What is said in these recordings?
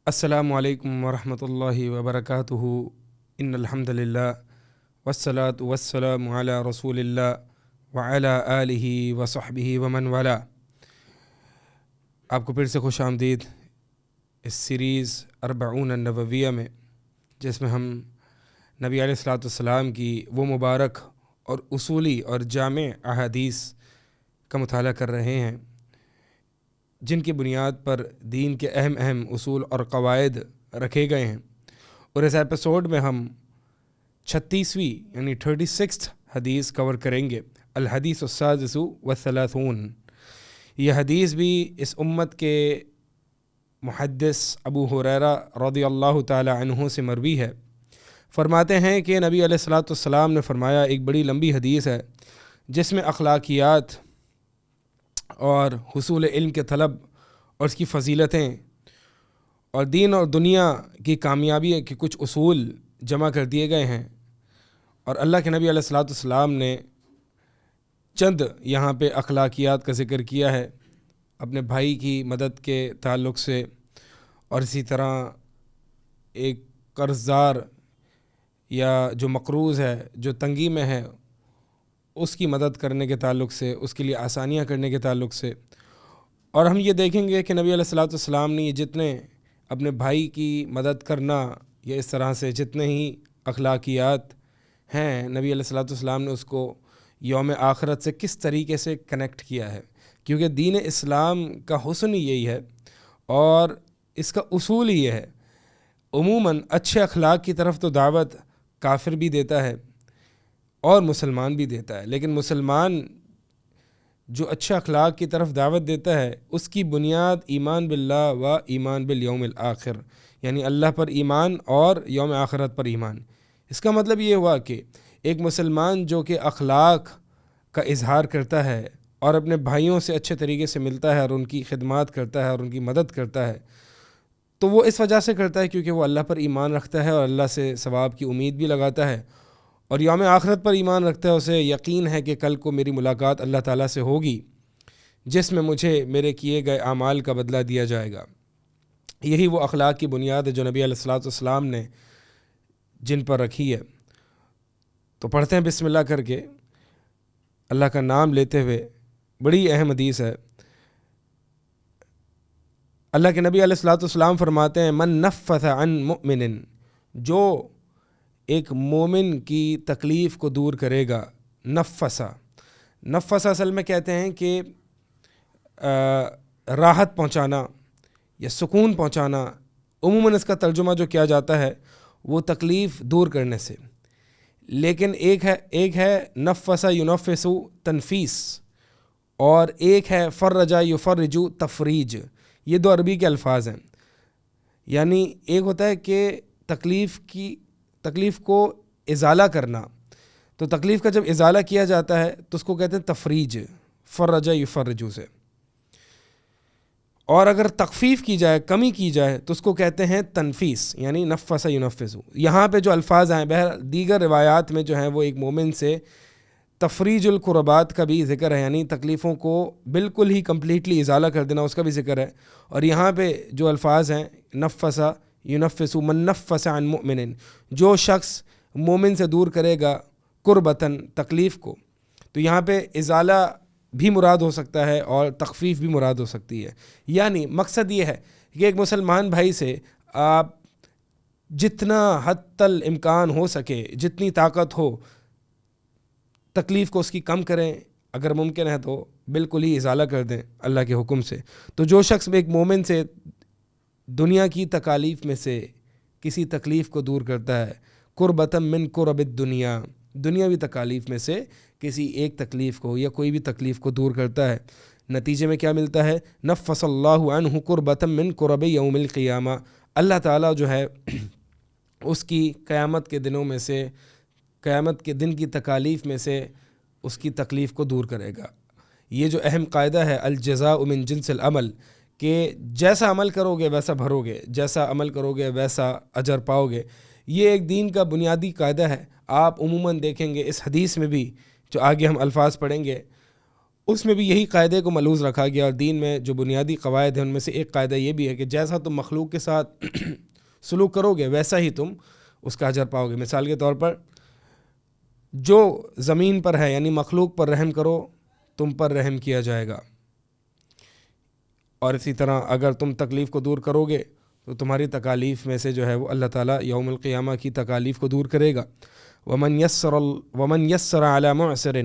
السلام علیکم ورحمۃ اللہ وبرکاتہ ان الحمد للہ والصلاة والسلام علی رسول اللہ وعلی آلہ وصحبہ ومن والا۔ آپ کو پھر سے خوش آمدید اس سیریز اربعون النبویہ میں، جس میں ہم نبی علیہ الصلاۃ والسلام کی وہ مبارک اور اصولی اور جامع احادیث کا مطالعہ کر رہے ہیں جن کی بنیاد پر دین کے اہم اصول اور قواعد رکھے گئے ہیں، اور اس ایپیسوڈ میں ہم 36ویں یعنی 36 حدیث کور کریں گے، الحدیث السادس والثلاثون۔ یہ حدیث بھی اس امت کے محدث ابو ہریرہ رضی اللہ تعالی عنہ سے مروی ہے۔ فرماتے ہیں کہ نبی علیہ الصلاۃ والسلام نے فرمایا، ایک بڑی لمبی حدیث ہے جس میں اخلاقیات اور حصول علم کے طلب اور اس کی فضیلتیں اور دین اور دنیا کی کامیابی کے کچھ اصول جمع کر دیے گئے ہیں، اور اللہ کے نبی علیہ الصلاۃ والسلام نے چند یہاں پہ اخلاقیات کا ذکر کیا ہے اپنے بھائی کی مدد کے تعلق سے، اور اسی طرح ایک قرض دار یا جو مقروض ہے، جو تنگی میں ہے، اس کی مدد کرنے کے تعلق سے، اس کے لیے آسانیاں کرنے کے تعلق سے۔ اور ہم یہ دیکھیں گے کہ نبی علیہ الصلاۃ والسلام نے یہ جتنے اپنے بھائی کی مدد کرنا یا اس طرح سے جتنے ہی اخلاقیات ہیں، نبی علیہ الصلاۃ والسلام نے اس کو یوم آخرت سے کس طریقے سے کنیکٹ کیا ہے، کیونکہ دین اسلام کا حسن ہی یہی ہے اور اس کا اصول ہی یہ ہے۔ عموماً اچھے اخلاق کی طرف تو دعوت کافر بھی دیتا ہے اور مسلمان بھی دیتا ہے، لیکن مسلمان جو اچھے اخلاق کی طرف دعوت دیتا ہے اس کی بنیاد ایمان باللہ و ایمان بالیوم الآخر، یعنی اللہ پر ایمان اور یوم آخرت پر ایمان۔ اس کا مطلب یہ ہوا کہ ایک مسلمان جو کہ اخلاق کا اظہار کرتا ہے اور اپنے بھائیوں سے اچھے طریقے سے ملتا ہے اور ان کی خدمات کرتا ہے اور ان کی مدد کرتا ہے، تو وہ اس وجہ سے کرتا ہے کیونکہ وہ اللہ پر ایمان رکھتا ہے اور اللہ سے ثواب کی امید بھی لگاتا ہے، اور یوم آخرت پر ایمان رکھتا ہے۔ اسے یقین ہے کہ کل کو میری ملاقات اللہ تعالیٰ سے ہوگی جس میں مجھے میرے کیے گئے اعمال کا بدلہ دیا جائے گا۔ یہی وہ اخلاق کی بنیاد ہے جو نبی علیہ الصلاۃ والسلام نے جن پر رکھی ہے۔ تو پڑھتے ہیں بسم اللہ کر کے، اللہ کا نام لیتے ہوئے۔ بڑی اہم حدیث ہے۔ اللہ کے نبی علیہ الصلاۃ والسلام فرماتے ہیں، من نفث عن مؤمن، جو ایک مومن کی تکلیف کو دور کرے گا، نفسہ اصل میں کہتے ہیں کہ راحت پہنچانا یا سکون پہنچانا۔ عموماً اس کا ترجمہ جو کیا جاتا ہے وہ تکلیف دور کرنے سے، لیکن ایک ہے نفس ینفس تنفیس، اور ایک ہے فرج یفرج تفریج۔ یہ دو عربی کے الفاظ ہیں، یعنی ایک ہوتا ہے کہ تکلیف کو ازالہ کرنا، تو تکلیف کا جب ازالہ کیا جاتا ہے تو اس کو کہتے ہیں تفریج، فرج یفرج سے۔ اور اگر تخفیف کی جائے، کمی کی جائے، تو اس کو کہتے ہیں تنفیس، یعنی نفس ینفس۔ یہاں پہ جو الفاظ ہیں، بہر دیگر روایات میں جو ہیں وہ ایک مومن سے تفریج القربات کا بھی ذکر ہے، یعنی تکلیفوں کو بالکل ہی کمپلیٹلی ازالہ کر دینا، اس کا بھی ذکر ہے۔ اور یہاں پہ جو الفاظ ہیں، نفس ینفس، من نفس عن مؤمن، جو شخص مومن سے دور کرے گا قربتاً تکلیف کو، تو یہاں پہ ازالہ بھی مراد ہو سکتا ہے اور تخفیف بھی مراد ہو سکتی ہے۔ یعنی مقصد یہ ہے کہ ایک مسلمان بھائی سے آپ جتنا حد الامکان ہو سکے، جتنی طاقت ہو، تکلیف کو اس کی کم کریں، اگر ممکن ہے تو بالکل ہی ازالہ کر دیں اللہ کے حکم سے۔ تو جو شخص ایک مومن سے دنیا کی تکالیف میں سے کسی تکلیف کو دور کرتا ہے، قربۃ من قرب الدنیا، دنیاوی تکالیف میں سے کسی ایک تکلیف کو یا کوئی بھی تکلیف کو دور کرتا ہے، نتیجے میں کیا ملتا ہے؟ نفس اللہ عنہ قربۃ من قرب یوم القیامہ، اللہ تعالیٰ جو ہے اس کی قیامت کے دنوں میں سے، قیامت کے دن کی تکالیف میں سے اس کی تکلیف کو دور کرے گا۔ یہ جو اہم قاعدہ ہے، الجزاء من جنس العمل، کہ جیسا عمل کرو گے ویسا بھرو گے، جیسا عمل کرو گے ویسا اجر پاؤ گے۔ یہ ایک دین کا بنیادی قاعدہ ہے۔ آپ عموماً دیکھیں گے اس حدیث میں بھی جو آگے ہم الفاظ پڑھیں گے، اس میں بھی یہی قاعدے کو ملحوظ رکھا گیا، اور دین میں جو بنیادی قواعد ہیں ان میں سے ایک قاعدہ یہ بھی ہے کہ جیسا تم مخلوق کے ساتھ سلوک کرو گے ویسا ہی تم اس کا اجر پاؤ گے۔ مثال کے طور پر جو زمین پر ہے یعنی مخلوق پر رحم کرو تم پر رحم کیا جائے گا، اور اسی طرح اگر تم تکلیف کو دور کرو گے تو تمہاری تکالیف میں سے جو ہے وہ اللہ تعالیٰ یوم القیامہ کی تکالیف کو دور کرے گا۔ ومن یسر علی معسر،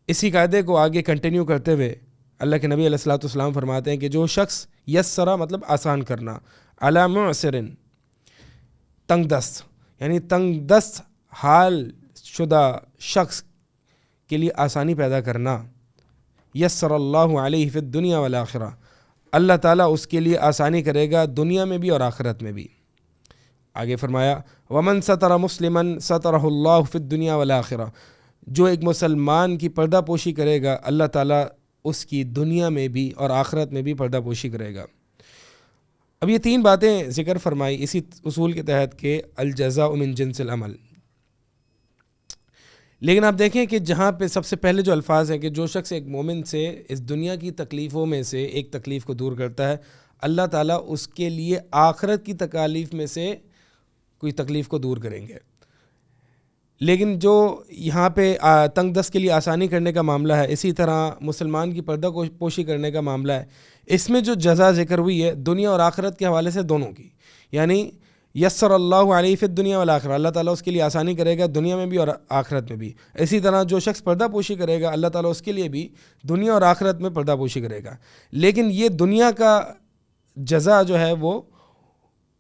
اسی قاعدے کو آگے کنٹینیو کرتے ہوئے اللہ کے نبی علیہ الصلوۃ والسلام فرماتے ہیں کہ جو شخص یسرا مطلب آسان کرنا، علی معسر تنگ دست، یعنی تنگ دست حال شدہ شخص کے لیے آسانی پیدا کرنا، یسر اللہ علیہ فی الدنیا والآخرہ، اللہ تعالیٰ اس کے لیے آسانی کرے گا دنیا میں بھی اور آخرت میں بھی۔ آگے فرمایا ومن ستر مسلما سترہ اللہ فی الدنیا والآخرہ، جو ایک مسلمان کی پردہ پوشی کرے گا اللہ تعالیٰ اس کی دنیا میں بھی اور آخرت میں بھی پردہ پوشی کرے گا۔ اب یہ تین باتیں ذکر فرمائی اسی اصول کے تحت کہ الجزاء من جنس العمل، لیکن آپ دیکھیں کہ جہاں پہ سب سے پہلے جو الفاظ ہیں کہ جو شخص ایک مومن سے اس دنیا کی تکلیفوں میں سے ایک تکلیف کو دور کرتا ہے اللہ تعالیٰ اس کے لیے آخرت کی تکالیف میں سے کوئی تکلیف کو دور کریں گے۔ لیکن جو یہاں پہ تنگ دست کے لیے آسانی کرنے کا معاملہ ہے، اسی طرح مسلمان کی پردہ پوشی کرنے کا معاملہ ہے، اس میں جو جزا ذکر ہوئی ہے دنیا اور آخرت کے حوالے سے دونوں کی، یعنی یسر اللہ علیہ فی الدنیا والآخرہ، اللہ تعالیٰ اس کے لیے آسانی کرے گا دنیا میں بھی اور آخرت میں بھی۔ اسی طرح جو شخص پردہ پوشی کرے گا اللہ تعالیٰ اس کے لیے بھی دنیا اور آخرت میں پردہ پوشی کرے گا۔ لیکن یہ دنیا کا جزا جو ہے وہ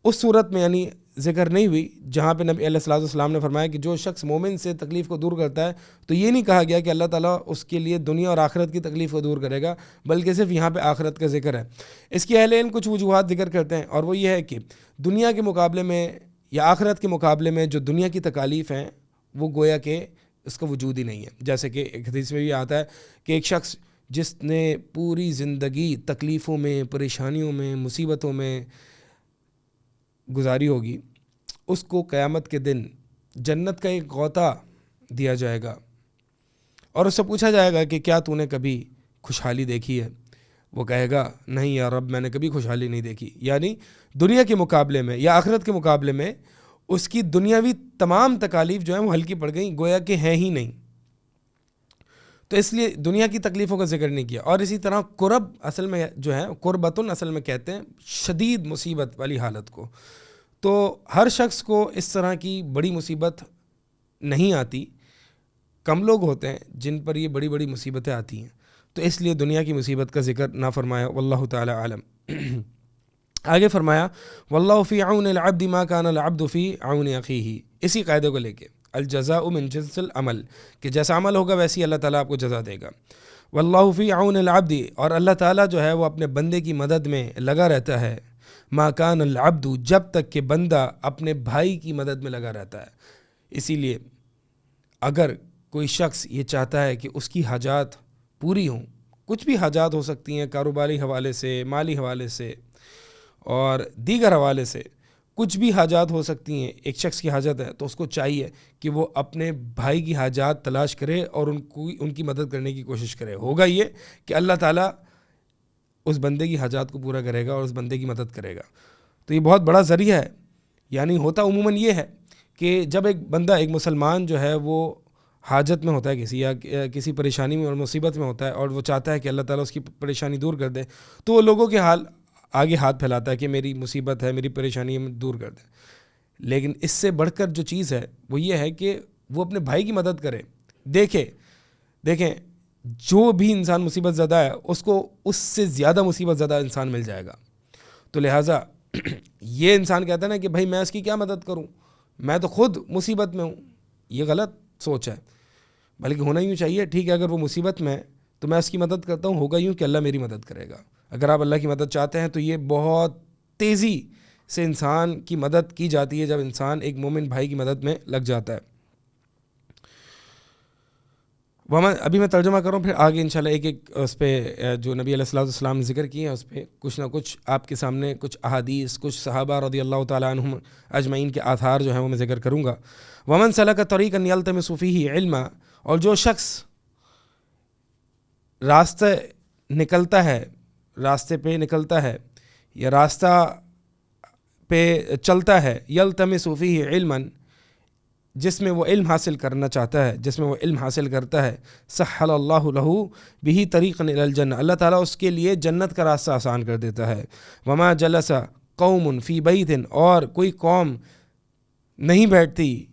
اس صورت میں یعنی ذکر نہیں ہوئی جہاں پہ نبی علیہ الصلوۃ والسلام نے فرمایا کہ جو شخص مومن سے تکلیف کو دور کرتا ہے، تو یہ نہیں کہا گیا کہ اللہ تعالیٰ اس کے لیے دنیا اور آخرت کی تکلیف کو دور کرے گا، بلکہ صرف یہاں پہ آخرت کا ذکر ہے۔ اس کی اہل علم کچھ وجوہات ذکر کرتے ہیں، اور وہ یہ ہے کہ دنیا کے مقابلے میں یا آخرت کے مقابلے میں جو دنیا کی تکالیف ہیں وہ گویا کہ اس کا وجود ہی نہیں ہے۔ جیسے کہ ایک حدیث میں بھی آتا ہے کہ ایک شخص جس نے پوری زندگی تکلیفوں میں، پریشانیوں میں، مصیبتوں میں گزاری ہوگی، اس کو قیامت کے دن جنت کا ایک غوطہ دیا جائے گا اور اس سے پوچھا جائے گا کہ کیا تو نے کبھی خوشحالی دیکھی ہے؟ وہ کہے گا نہیں یا رب میں نے کبھی خوشحالی نہیں دیکھی، یعنی دنیا کے مقابلے میں یا آخرت کے مقابلے میں اس کی دنیاوی تمام تکالیف جو ہیں وہ ہلکی پڑ گئیں، گویا کہ ہیں ہی نہیں۔ تو اس لیے دنیا کی تکلیفوں کا ذکر نہیں کیا۔ اور اسی طرح کرب اصل میں جو ہے قربتن اصل میں کہتے ہیں شدید مصیبت والی حالت کو، تو ہر شخص کو اس طرح کی بڑی مصیبت نہیں آتی، کم لوگ ہوتے ہیں جن پر یہ بڑی بڑی مصیبتیں آتی ہیں، تو اس لیے دنیا کی مصیبت کا ذکر نہ فرمایا، واللہ تعالی عالم۔ آگے فرمایا واللہ فی عون العبد ما کان العبد فی عون اخیہ، اسی قاعدے کو لے کے الجزاء من جنس العمل، کہ جیسا عمل ہوگا ویسی اللہ تعالیٰ آپ کو جزا دے گا۔ واللہ فی عون العبد، اور اللہ تعالیٰ جو ہے وہ اپنے بندے کی مدد میں لگا رہتا ہے، ما کان العبد، جب تک کہ بندہ اپنے بھائی کی مدد میں لگا رہتا ہے۔ اسی لیے اگر کوئی شخص یہ چاہتا ہے کہ اس کی حاجات پوری ہوں، کچھ بھی حاجات ہو سکتی ہیں کاروباری حوالے سے، مالی حوالے سے اور دیگر حوالے سے، کچھ بھی حاجات ہو سکتی ہیں، ایک شخص کی حاجت ہے تو اس کو چاہیے کہ وہ اپنے بھائی کی حاجات تلاش کرے اور ان کی مدد کرنے کی کوشش کرے۔ ہوگا یہ کہ اللہ تعالیٰ اس بندے کی حاجات کو پورا کرے گا اور اس بندے کی مدد کرے گا، تو یہ بہت بڑا ذریعہ ہے۔ یعنی ہوتا عموماً یہ ہے کہ جب ایک بندہ، ایک مسلمان جو ہے وہ حاجت میں ہوتا ہے کسی یا کسی پریشانی میں اور مصیبت میں ہوتا ہے اور وہ چاہتا ہے کہ اللہ تعالیٰ اس کی پریشانی دور کر دے، تو وہ لوگوں کے آگے ہاتھ پھیلاتا ہے کہ میری مصیبت ہے، میری پریشانی ہے، دور کر دیں۔ لیکن اس سے بڑھ کر جو چیز ہے وہ یہ ہے کہ وہ اپنے بھائی کی مدد کرے۔ دیکھیں جو بھی انسان مصیبت زدہ ہے اس کو اس سے زیادہ مصیبت زدہ انسان مل جائے گا، تو لہٰذا یہ انسان کہتا ہے نا کہ بھائی میں اس کی کیا مدد کروں، میں تو خود مصیبت میں ہوں، یہ غلط سوچ ہے، بلکہ ہونا یوں چاہیے ٹھیک ہے اگر وہ مصیبت میں ہے تو میں اس کی مدد کرتا ہوں، ہوگا یوں کہ اللہ میری مدد کرے گا۔ اگر آپ اللہ کی مدد چاہتے ہیں تو یہ بہت تیزی سے انسان کی مدد کی جاتی ہے جب انسان ایک مومن بھائی کی مدد میں لگ جاتا ہے۔ ابھی میں ترجمہ کروں، پھر آگے انشاءاللہ ایک اس پہ جو نبی علیہ الصلوۃ والسلام نے ذکر کیے ہیں اس پہ کچھ نہ کچھ آپ کے سامنے کچھ احادیث، کچھ صحابہ رضی اللہ تعالیٰ عنہم اجمعین کے آثار جو ہیں وہ میں ذکر کروں گا۔ ومن سلک طریقا یلتمس فیہ علما، اور جو شخص راستے پہ نکلتا ہے یا راستہ پہ چلتا ہے، یلتمس فیہ علما، جس میں وہ علم حاصل کرنا چاہتا ہے، جس میں وہ علم حاصل کرتا ہے، سہل اللہ لہ بہ طریقا الی الجنہ، اللہ تعالیٰ اس کے لیے جنت کا راستہ آسان کر دیتا ہے۔ وما جلس قوم فی بیت، اور کوئی قوم نہیں بیٹھتی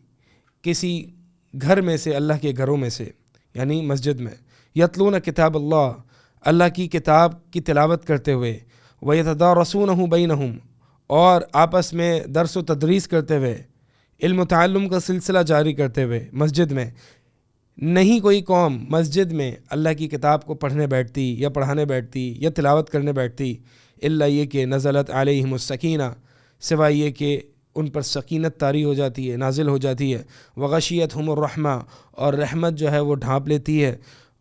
کسی گھر میں سے، اللہ کے گھروں میں سے یعنی مسجد میں، یتلون کتاب اللہ، اللہ کی کتاب کی تلاوت کرتے ہوئے، ویتدارسونہ بینہم، اور آپس میں درس و تدریس کرتے ہوئے، علم و تعلم کا سلسلہ جاری کرتے ہوئے مسجد میں، نہیں کوئی قوم مسجد میں اللہ کی کتاب کو پڑھنے بیٹھتی یا پڑھانے بیٹھتی یا تلاوت کرنے بیٹھتی، الا یہ کہ نزلت علیہم السکینہ، سوائے یہ کہ ان پر سکینت طاری ہو جاتی ہے، نازل ہو جاتی ہے، وغشیتہم الرحمہ، اور رحمت جو ہے وہ ڈھانپ لیتی ہے،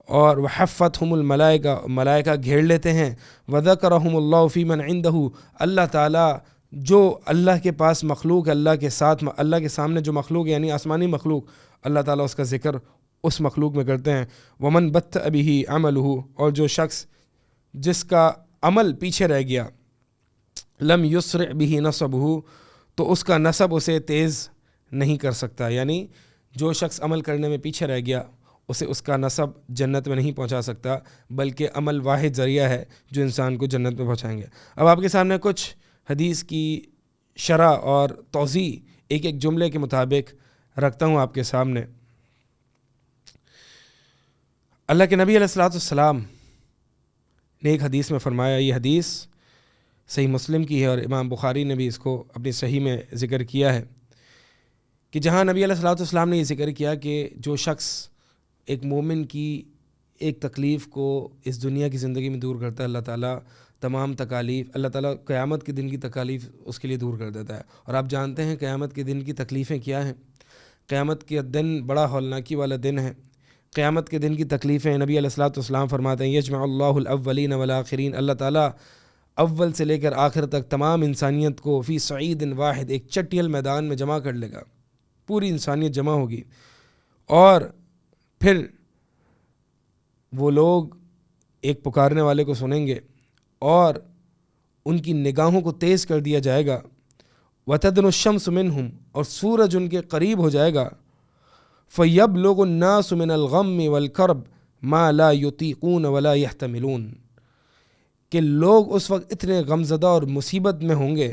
اور وحفتہم الملائکہ، ملائکہ گھیر لیتے ہیں، وذکرہم اللہ فی من عندہ، اللہ تعالیٰ جو اللہ کے پاس مخلوق ہے، اللہ کے ساتھ، اللہ کے سامنے جو مخلوق ہے یعنی آسمانی مخلوق، اللہ تعالیٰ اس کا ذکر اس مخلوق میں کرتے ہیں۔ ومن بطأ بہ عملہ، اور جو شخص جس کا عمل پیچھے رہ گیا، لم یسرع بہ نصبہ، تو اس کا نسب اسے تیز نہیں کر سکتا، یعنی جو شخص عمل کرنے میں پیچھے رہ گیا اسے اس کا نسب جنت میں نہیں پہنچا سکتا، بلکہ عمل واحد ذریعہ ہے جو انسان کو جنت میں پہنچائیں گے۔ اب آپ کے سامنے کچھ حدیث کی شرح اور توضیح ایک ایک جملے کے مطابق رکھتا ہوں آپ کے سامنے۔ اللہ کے نبی علیہ الصلوۃ والسلام نے ایک حدیث میں فرمایا، یہ حدیث صحیح مسلم کی ہے اور امام بخاری نے بھی اس کو اپنی صحیح میں ذکر کیا ہے، کہ جہاں نبی علیہ الصلوۃ والسلام نے یہ ذکر کیا کہ جو شخص ایک مومن کی ایک تکلیف کو اس دنیا کی زندگی میں دور کرتا ہے، اللہ تعالیٰ تمام تکالیف، اللہ تعالیٰ قیامت کے دن کی تکالیف اس کے لیے دور کر دیتا ہے۔ اور آپ جانتے ہیں قیامت کے دن کی تکلیفیں کیا ہیں۔ قیامت کے دن بڑا ہولناکی والا دن ہے۔ قیامت کے دن کی تکلیفیں نبی علیہ الصلوۃ والسلام فرماتے ہیں، یجمع اللہ الاولین والآخرین، اللہ تعالیٰ اول سے لے کر آخر تک تمام انسانیت کو فی صعید واحد، ایک چٹیل میدان میں جمع کر لے گا، پوری انسانیت جمع ہوگی، اور پھر وہ لوگ ایک پکارنے والے کو سنیں گے اور ان کی نگاہوں کو تیز کر دیا جائے گا، وتدنو الشمس منہم، اور سورج ان کے قریب ہو جائے گا، فیبلغ الناس من الغم والکرب ما لا یطیقون ولا یحتملون، کہ لوگ اس وقت اتنے غمزدہ اور مصیبت میں ہوں گے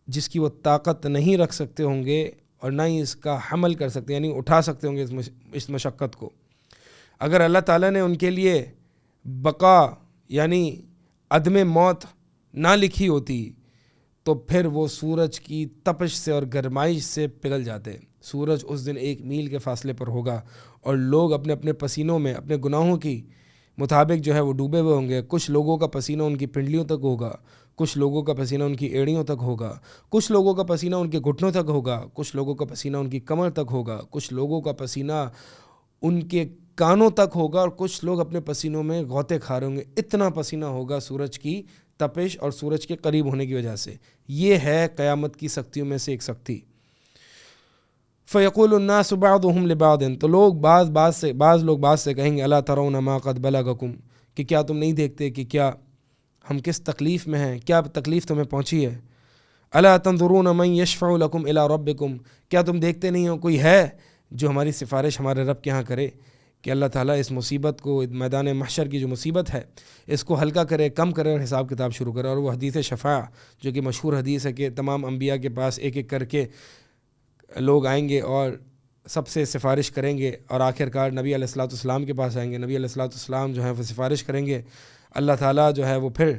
جس کی وہ طاقت نہیں رکھ سکتے ہوں گے اور نہ ہی اس کا حمل کر سکتے، یعنی اٹھا سکتے ہوں گے اس مشقت کو۔ اگر اللہ تعالیٰ نے ان کے لیے بقا یعنی عدم موت نہ لکھی ہوتی تو پھر وہ سورج کی تپش سے اور گرمائش سے پگھل جاتے۔ سورج اس دن 1 میل کے فاصلے پر ہوگا اور لوگ اپنے اپنے پسینوں میں اپنے گناہوں کی مطابق جو ہے وہ ڈوبے ہوئے ہوں گے۔ کچھ لوگوں کا پسینہ ان کی پنڈلیوں تک ہوگا، کچھ لوگوں کا پسینہ ان کی ایڑیوں تک ہوگا، کچھ لوگوں کا پسینہ ان کے گھٹنوں تک ہوگا، کچھ لوگوں کا پسینہ ان کی کمر تک ہوگا، کچھ لوگوں کا پسینہ ان کے کانوں تک ہوگا، اور کچھ لوگ اپنے پسینوں میں غوطے کھا رہے ہوں گے۔ اتنا پسینہ ہوگا سورج کی تپش اور سورج کے قریب ہونے کی وجہ سے۔ یہ ہے قیامت کی سختیوں میں سے ایک سختی۔ فیقول الناس بعضهم لبعض، تو لوگ بعض لوگ بعض سے کہیں گے، الا ترون ما قد بلغکم، کہ کیا تم نہیں دیکھتے کہ کیا ہم کس تکلیف میں ہیں، کیا تکلیف تمہیں پہنچی ہے۔ الا تنظرون من یشفع لکم الی ربکم، کیا تم دیکھتے نہیں ہو کوئی ہے جو ہماری سفارش ہمارے رب کے ہاں کرے کہ اللہ تعالیٰ اس مصیبت کو، میدان محشر کی جو مصیبت ہے اس کو ہلکا کرے، کم کرے اور حساب کتاب شروع کرے۔ اور وہ حدیث شفاع جو کہ مشہور حدیث ہے کہ تمام انبیاء کے پاس ایک ایک کر کے لوگ آئیں گے اور سب سے سفارش کریں گے، اور آخر کار نبی علیہ الصلوۃ والسلام کے پاس آئیں گے۔ نبی علیہ الصلوۃ والسلام جو ہے وہ سفارش کریں گے، اللہ تعالیٰ جو ہے وہ پھر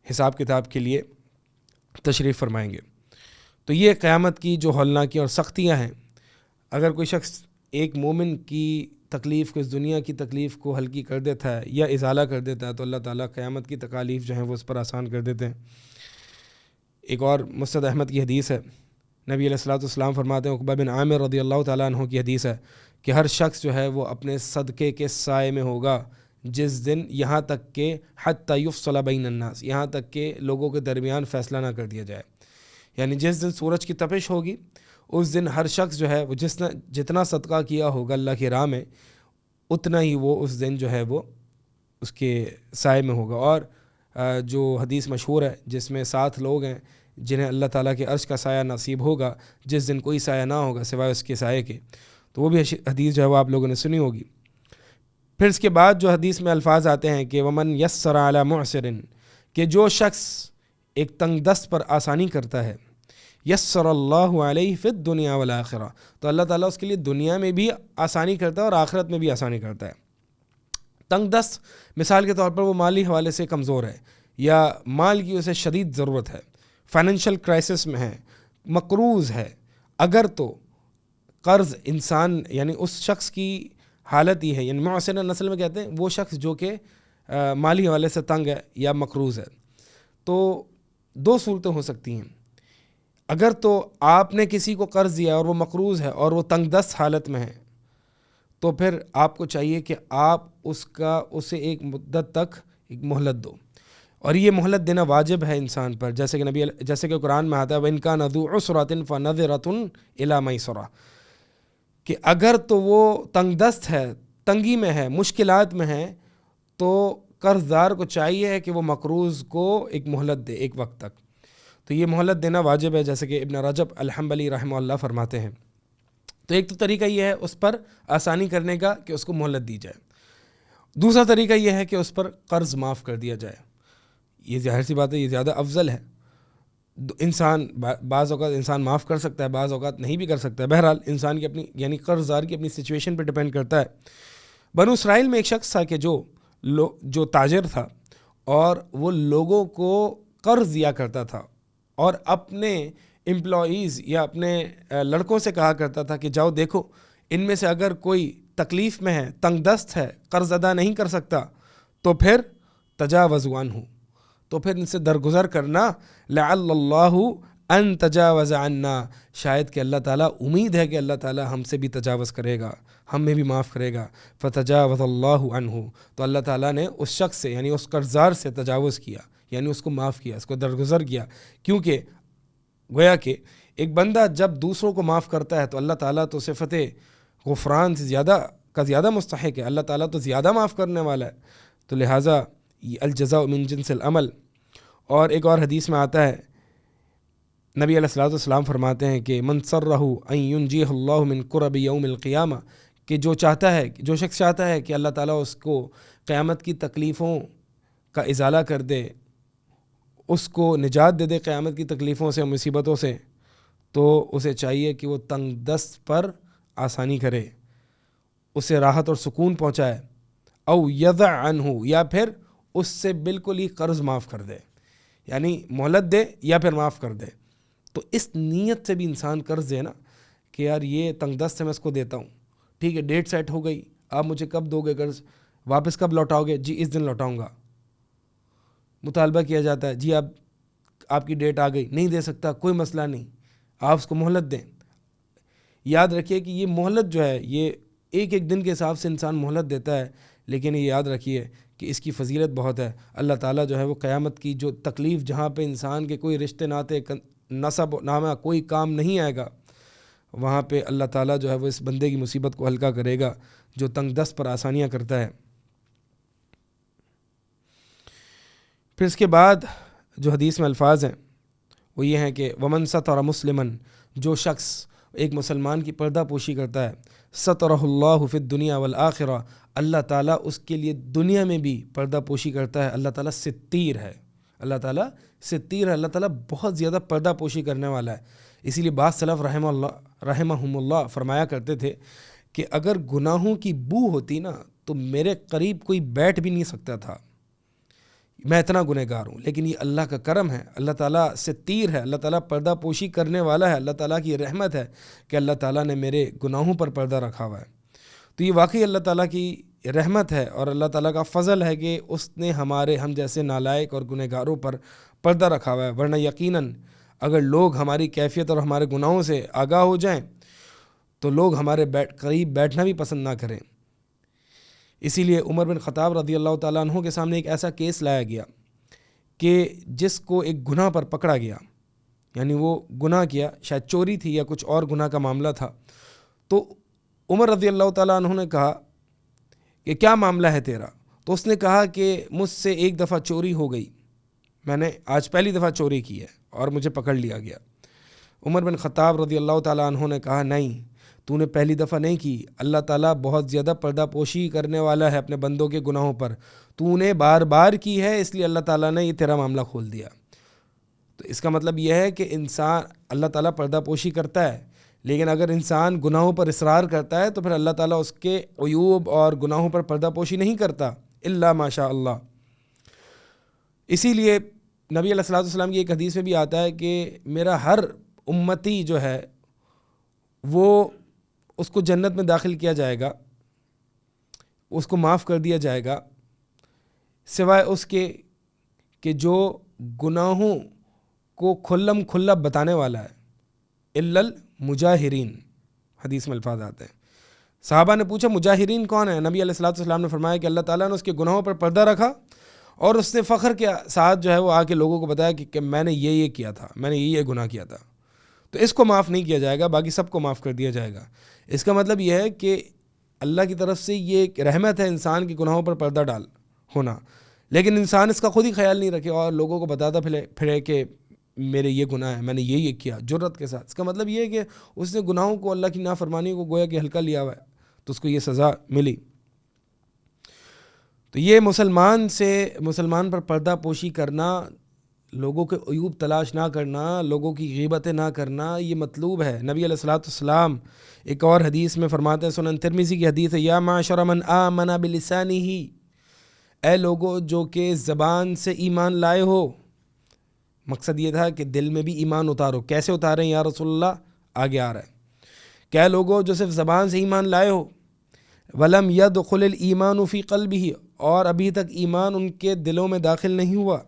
حساب کتاب کے لیے تشریف فرمائیں گے۔ تو یہ قیامت کی جو ہولناکی اور سختیاں ہیں، اگر کوئی شخص ایک مومن کی تکلیف کو، اس دنیا کی تکلیف کو ہلکی کر دیتا ہے یا ازالہ کر دیتا ہے تو اللہ تعالیٰ قیامت کی تکالیف جو ہیں وہ اس پر آسان کر دیتے ہیں۔ ایک اور مسند احمد کی حدیث ہے، نبی علیہ الصلوۃ والسلام فرماتے ہیں، عقبہ بن عامر رضی اللہ تعالیٰ عنہ کی حدیث ہے کہ ہر شخص جو ہے وہ اپنے صدقے کے سائے میں ہوگا جس دن، یہاں تک کہ حتی یفصل بین الناس، یہاں تک کہ لوگوں کے درمیان فیصلہ نہ کر دیا جائے، یعنی جس دن سورج کی تپش ہوگی اس دن ہر شخص جو ہے وہ جتنا صدقہ کیا ہوگا اللہ کی راہ میں اتنا ہی وہ اس دن جو ہے وہ اس کے سائے میں ہوگا۔ اور جو حدیث مشہور ہے جس میں 7 لوگ ہیں جنہیں اللہ تعالیٰ کے عرش کا سایہ نصیب ہوگا جس دن کوئی سایہ نہ ہوگا سوائے اس کے سائے کے، تو وہ بھی حدیث جو ہے وہ آپ لوگوں نے سنی ہوگی۔ پھر اس کے بعد جو حدیث میں الفاظ آتے ہیں کہ ومن یسر علی معسر، کہ جو شخص ایک تنگ دست پر آسانی کرتا ہے، یسر اللہ علیہ فی الدنیا والآخرہ، تو اللہ تعالیٰ اس کے لیے دنیا میں بھی آسانی کرتا ہے اور آخرت میں بھی آسانی کرتا ہے۔ تنگ دست مثال کے طور پر وہ مالی حوالے سے کمزور ہے یا مال کی اسے شدید ضرورت ہے، فائنینشیل کرائسس میں ہے، مقروض ہے، اگر تو قرض انسان یعنی اس شخص کی حالت یہ ہے، یعنی معسر نسل میں کہتے ہیں وہ شخص جو کہ مالی حوالے سے تنگ ہے یا مقروض ہے، تو 2 صورتیں ہو سکتی ہیں۔ اگر تو آپ نے کسی کو قرض دیا اور وہ مقروض ہے اور وہ تنگ دست حالت میں ہے، تو پھر آپ کو چاہیے کہ آپ اسے ایک مدت تک ایک مہلت دو، اور یہ مہلت دینا واجب ہے انسان پر، جیسے کہ قرآن میں آتا ہے وَإِنْ كَانَ ذُو عُسْرَةٍ فَنَظِرَةٌ إِلَىٰ مَيْسَرَةٍ، کہ اگر تو وہ تنگ دست ہے، تنگی میں ہے، مشکلات میں ہے، تو قرض دار کو چاہیے کہ وہ مقروض کو ایک مہلت دے ایک وقت تک، تو یہ مہلت دینا واجب ہے، جیسے کہ ابن رجب الحنبلی رحمہ اللہ فرماتے ہیں۔ تو ایک تو طریقہ یہ ہے اس پر آسانی کرنے کا کہ اس کو مہلت دی جائے، دوسرا طریقہ یہ ہے کہ اس پر قرض معاف کر دیا جائے۔ یہ ظاہر سی بات ہے، یہ زیادہ افضل ہے۔ بعض اوقات انسان معاف کر سکتا ہے، بعض اوقات نہیں بھی کر سکتا ہے، بہرحال انسان کی اپنی یعنی قرض دار کی اپنی سچویشن پہ ڈیپینڈ کرتا ہے۔ بنو اسرائیل میں ایک شخص تھا کہ جو تاجر تھا اور وہ لوگوں کو قرض دیا کرتا تھا اور اپنے امپلائیز یا اپنے لڑکوں سے کہا کرتا تھا کہ جاؤ دیکھو ان میں سے اگر کوئی تکلیف میں ہے، تنگ دست ہے، قرض ادا نہیں کر سکتا، تو پھر تجاوزوا عنہ، تو پھر ان سے درگزر کرنا، لعل اللہ ان تجاوز عنا، شاید کہ اللہ تعالیٰ، امید ہے کہ اللہ تعالیٰ ہم سے بھی تجاوز کرے گا، ہمیں بھی معاف کرے گا۔ فتجاوز اللہ عنہ، تو اللہ تعالیٰ نے اس شخص سے یعنی اس قرضدار سے تجاوز کیا، یعنی اس کو معاف کیا، اس کو درگزر کیا، کیونکہ گویا کہ ایک بندہ جب دوسروں کو معاف کرتا ہے تو اللہ تعالیٰ تو صفت غفران سے زیادہ مستحق ہے، اللہ تعالیٰ تو زیادہ معاف کرنے والا ہے، تو لہٰذا الجزاء من جنس العمل۔ اور ایک اور حدیث میں آتا ہے، نبی علیہ الصلوۃ والسلام فرماتے ہیں کہ من سرہ ان ینجیہ اللہ من کرب یوم القیامہ، کہ جو شخص چاہتا ہے کہ اللہ تعالیٰ اس کو قیامت کی تکلیفوں کا ازالہ کر دے، اس کو نجات دے قیامت کی تکلیفوں سے، مصیبتوں سے، تو اسے چاہیے کہ وہ تنگ دست پر آسانی کرے، اسے راحت اور سکون پہنچائے، او یضع عنہ، یا پھر اس سے بالکل ہی قرض معاف کر دے، یعنی مہلت دے یا پھر معاف کر دے۔ تو اس نیت سے بھی انسان قرض دے نا کہ یار یہ تنگ دست ہے، میں اس کو دیتا ہوں، ٹھیک ہے، ڈیٹ سیٹ ہو گئی، آپ مجھے کب دو گے قرض، واپس کب لوٹاؤ گے، جی اس دن لوٹاؤں گا، مطالبہ کیا جاتا ہے، جی آپ کی ڈیٹ آ گئی، نہیں دے سکتا، کوئی مسئلہ نہیں، آپ اس کو مہلت دیں۔ یاد رکھیے کہ یہ مہلت جو ہے یہ ایک دن کے حساب سے انسان مہلت دیتا ہے، لیکن یہ یاد رکھیے کہ اس کی فضیلت بہت ہے۔ اللہ تعالیٰ جو ہے وہ قیامت کی جو تکلیف، جہاں پہ انسان کے کوئی رشتے ناتے، نسب نامہ، کوئی کام نہیں آئے گا، وہاں پہ اللہ تعالیٰ جو ہے وہ اس بندے کی مصیبت کو ہلکا کرے گا جو تنگ دست پر آسانیاں کرتا ہے۔ پھر اس کے بعد جو حدیث میں الفاظ ہیں وہ یہ ہیں کہ ومن ستر مسلمن، جو شخص ایک مسلمان کی پردہ پوشی کرتا ہے، سترہ اللہ فی الدنیا والآخرہ، اللہ تعالیٰ اس کے لیے دنیا میں بھی پردہ پوشی کرتا ہے۔ اللہ تعالیٰ ستیر ہے، اللہ تعالیٰ ستیر ہے، اللہ تعالیٰ بہت زیادہ پردہ پوشی کرنے والا ہے۔ اسی لیے بعض سلف رحمہم اللہ فرمایا کرتے تھے کہ اگر گناہوں کی بو ہوتی نا تو میرے قریب کوئی بیٹھ بھی نہیں سکتا تھا، میں اتنا گنہگار ہوں، لیکن یہ اللہ کا کرم ہے، اللہ تعالیٰ ستیر ہے، اللہ تعالیٰ پردہ پوشی کرنے والا ہے، اللہ تعالیٰ کی رحمت ہے کہ اللہ تعالیٰ نے میرے گناہوں پر پردہ رکھا ہوا ہے۔ تو یہ واقعی اللہ تعالیٰ کی رحمت ہے اور اللہ تعالیٰ کا فضل ہے کہ اس نے ہم جیسے نالائق اور گنہگاروں پر پردہ رکھا ہوا ہے، ورنہ یقیناً اگر لوگ ہماری کیفیت اور ہمارے گناہوں سے آگاہ ہو جائیں تو لوگ ہمارے قریب بیٹھنا بھی پسند نہ کریں۔ اسی لیے عمر بن خطاب رضی اللہ تعالیٰ عنہ کے سامنے ایک ایسا کیس لایا گیا کہ جس کو ایک گناہ پر پکڑا گیا، یعنی وہ گناہ کیا، شاید چوری تھی یا کچھ اور گناہ کا معاملہ تھا، تو عمر رضی اللہ تعالیٰ عنہ نے کہا کہ کیا معاملہ ہے تیرا؟ تو اس نے کہا کہ مجھ سے ایک دفعہ چوری ہو گئی، میں نے آج پہلی دفعہ چوری کی ہے اور مجھے پکڑ لیا گیا۔ عمر بن خطاب رضی اللہ تعالیٰ عنہ نے کہا نہیں، تو نے پہلی دفعہ نہیں کی، اللہ تعالیٰ بہت زیادہ پردہ پوشی کرنے والا ہے اپنے بندوں کے گناہوں پر، تو نے بار بار کی ہے اس لیے اللہ تعالیٰ نے یہ تیرا معاملہ کھول دیا۔ تو اس کا مطلب یہ ہے کہ انسان، اللہ تعالیٰ پردہ پوشی کرتا ہے، لیکن اگر انسان گناہوں پر اصرار کرتا ہے تو پھر اللہ تعالیٰ اس کے عیوب اور گناہوں پر پردہ پوشی نہیں کرتا الا ماشاء اللہ۔ اسی لیے نبی علیہ الصلوۃ والسلام کی ایک حدیث میں بھی آتا ہے کہ میرا ہر امتی جو ہے وہ اس کو جنت میں داخل کیا جائے گا، اس کو معاف کر دیا جائے گا، سوائے اس کے کہ جو گناہوں کو کھلم کھلا بتانے والا ہے، الا المجاہرین، حدیث میں الفاظ آتے ہیں۔ صحابہ نے پوچھا مجاہرین کون ہیں؟ نبی علیہ الصلوۃ والسلام نے فرمایا کہ اللہ تعالیٰ نے اس کے گناہوں پر پردہ رکھا اور اس نے فخر کے ساتھ جو ہے وہ آ کے لوگوں کو بتایا کہ میں نے یہ کیا تھا، میں نے یہ گناہ کیا تھا، تو اس کو معاف نہیں کیا جائے گا، باقی سب کو معاف کر دیا جائے گا۔ اس کا مطلب یہ ہے کہ اللہ کی طرف سے یہ ایک رحمت ہے انسان کے گناہوں پر پردہ ڈال ہونا، لیکن انسان اس کا خود ہی خیال نہیں رکھے اور لوگوں کو بتاتا پھرے کہ میرے یہ گناہ ہے، میں نے یہ کیا جرت کے ساتھ۔ اس کا مطلب یہ ہے کہ اس نے گناہوں کو، اللہ کی نافرمانی کو گویا کہ ہلکا لیا ہوا ہے، تو اس کو یہ سزا ملی۔ تو یہ مسلمان پر پردہ پوشی کرنا، لوگوں کے عیوب تلاش نہ کرنا، لوگوں کی غیبتیں نہ کرنا، یہ مطلوب ہے۔ نبی علیہ الصلوۃ والسلام ایک اور حدیث میں فرماتے ہیں، سنن ترمذی کی حدیث ہے، یا معشر من آمن بلسانہ، اے لوگو جو کہ زبان سے ایمان لائے ہو۔ مقصد یہ تھا کہ دل میں بھی ایمان اتارو۔ کیسے اتاریں یا رسول اللہ؟ آگے آ رہا ہے کہ اے لوگو جو صرف زبان سے ایمان لائے ہو، ولم يدخل الایمان فی قلبہ، اور ابھی تک ایمان ان کے دلوں میں داخل نہیں ہوا۔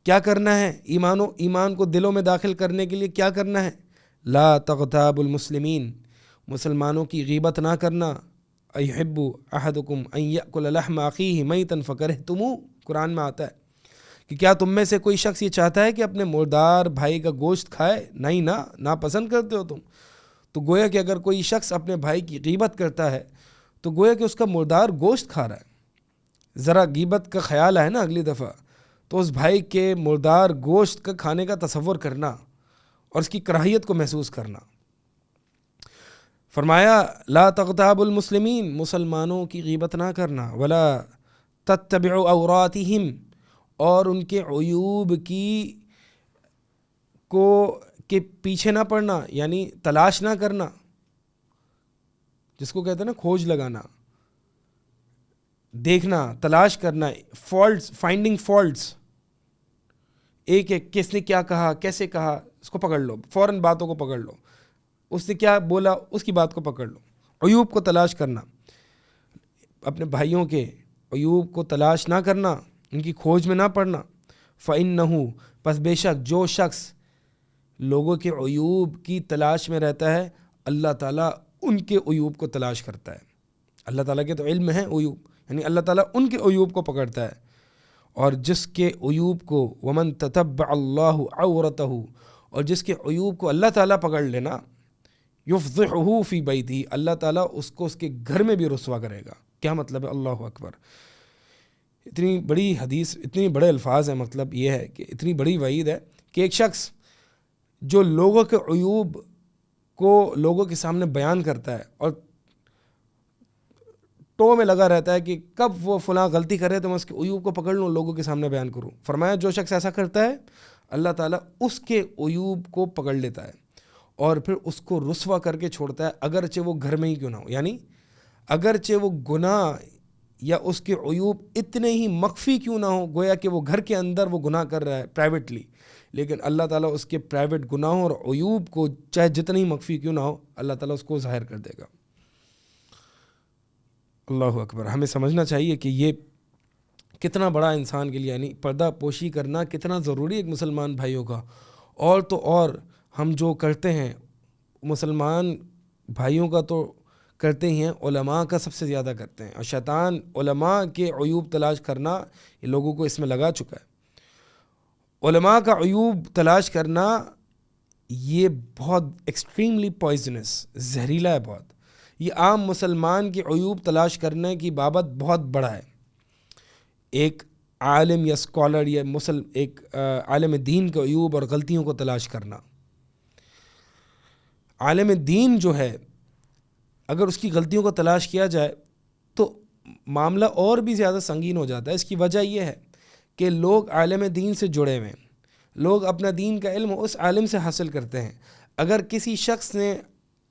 کیا کرنا ہے ایمان کو دلوں میں داخل کرنے کے لیے؟ کیا کرنا ہے؟ لا تغتاب المسلمین، مسلمانوں کی غیبت نہ کرنا۔ ایحب احدکم ان یأکل لحم اخیہ میتا فکرہتموہ، قرآن میں آتا ہے کہ کیا تم میں سے کوئی شخص یہ چاہتا ہے کہ اپنے مردار بھائی کا گوشت کھائے؟ نہیں نا، ناپسند کرتے ہو تم۔ تو گویا کہ اگر کوئی شخص اپنے بھائی کی غیبت کرتا ہے تو گویا کہ اس کا مردار گوشت کھا رہا ہے۔ ذرا غیبت کا خیال آئے نا اگلی دفعہ تو اس بھائی کے مردار گوشت کا کھانے کا تصور کرنا اور اس کی کراہیت کو محسوس کرنا۔ فرمایا لا تغتاب المسلمین، مسلمانوں کی غیبت نہ کرنا، ولا تتبعوا عوراتہم، اور ان کے عیوب کے پیچھے نہ پڑنا، یعنی تلاش نہ کرنا، جس کو کہتے ہیں نا کھوج لگانا، دیکھنا، تلاش کرنا، فالٹس، فائنڈنگ فالٹس، ایک کس نے کیا کہا، کیسے کہا، اس کو پکڑ لو، فوراً باتوں کو پکڑ لو، اس نے کیا بولا اس کی بات کو پکڑ لو۔ عیوب کو تلاش کرنا، اپنے بھائیوں کے عیوب کو تلاش نہ کرنا، ان کی کھوج میں نہ پڑنا۔ فَإِنَّهُ، پس بے شک جو شخص لوگوں کے عیوب کی تلاش میں رہتا ہے، اللہ تعالیٰ ان کے عیوب کو تلاش کرتا ہے۔ اللہ تعالیٰ کے تو علم ہے عیوب، یعنی اللہ تعالیٰ ان کے عیوب کو پکڑتا ہے، اور جس کے عیوب کو وَمَن تَتَبَّعَ اللَّهُ عَوْرَتَهُ، اور جس کے عیوب کو اللہ تعالیٰ پکڑ لینا، يُفْضِحُهُ فِي بَيْتِهِ، اللہ تعالیٰ اس کو اس کے گھر میں بھی رسوا کرے گا۔ کیا مطلب ہے؟ اللہ اکبر! اتنی بڑی حدیث، اتنی بڑے الفاظ ہیں، مطلب یہ ہے کہ اتنی بڑی وعید ہے کہ ایک شخص جو لوگوں کے عیوب کو لوگوں کے سامنے بیان کرتا ہے اور ٹو میں لگا رہتا ہے کہ کب وہ فلاں غلطی کرے تو میں اس کے عیوب کو پکڑ لوں، لوگوں کے سامنے بیان کروں، فرمایا جو شخص ایسا کرتا ہے اللہ تعالیٰ اس کے عیوب کو پکڑ لیتا ہے اور پھر اس کو رسوا کر کے چھوڑتا ہے، اگرچہ وہ گھر میں ہی کیوں نہ ہو، یعنی اگرچہ وہ گناہ یا اس کے عیوب اتنے ہی مخفی کیوں نہ ہو، گویا کہ وہ گھر کے اندر وہ گناہ کر رہا ہے پرائیویٹلی، لیکن اللہ تعالیٰ اس کے پرائیویٹ گناہوں اور عیوب کو چاہے جتنے ہی مخفی کیوں نہ ہو، اللہ تعالیٰ اس کو ظاہر کر دے گا۔ اللہ اکبر! ہمیں سمجھنا چاہیے کہ یہ کتنا بڑا انسان کے لیے، یعنی پردہ پوشی کرنا کتنا ضروری ہے ایک مسلمان بھائیوں کا۔ اور تو اور ہم جو کرتے ہیں مسلمان بھائیوں کا تو کرتے ہی ہیں، علماء کا سب سے زیادہ کرتے ہیں، اور شیطان علماء کے عیوب تلاش کرنا یہ لوگوں کو اس میں لگا چکا ہے۔ علماء کا عیوب تلاش کرنا یہ بہت ایکسٹریملی پوائزنس، زہریلا ہے بہت۔ یہ عام مسلمان کے عیوب تلاش کرنے کی بابت بہت بڑا ہے، ایک عالم یا اسکالر یا ایک عالم دین کے عیوب اور غلطیوں کو تلاش کرنا. عالم دین جو ہے اگر اس کی غلطیوں کو تلاش کیا جائے تو معاملہ اور بھی زیادہ سنگین ہو جاتا ہے. اس کی وجہ یہ ہے کہ لوگ عالم دین سے جڑے ہوئے ہیں, لوگ اپنا دین کا علم اس عالم سے حاصل کرتے ہیں. اگر کسی شخص نے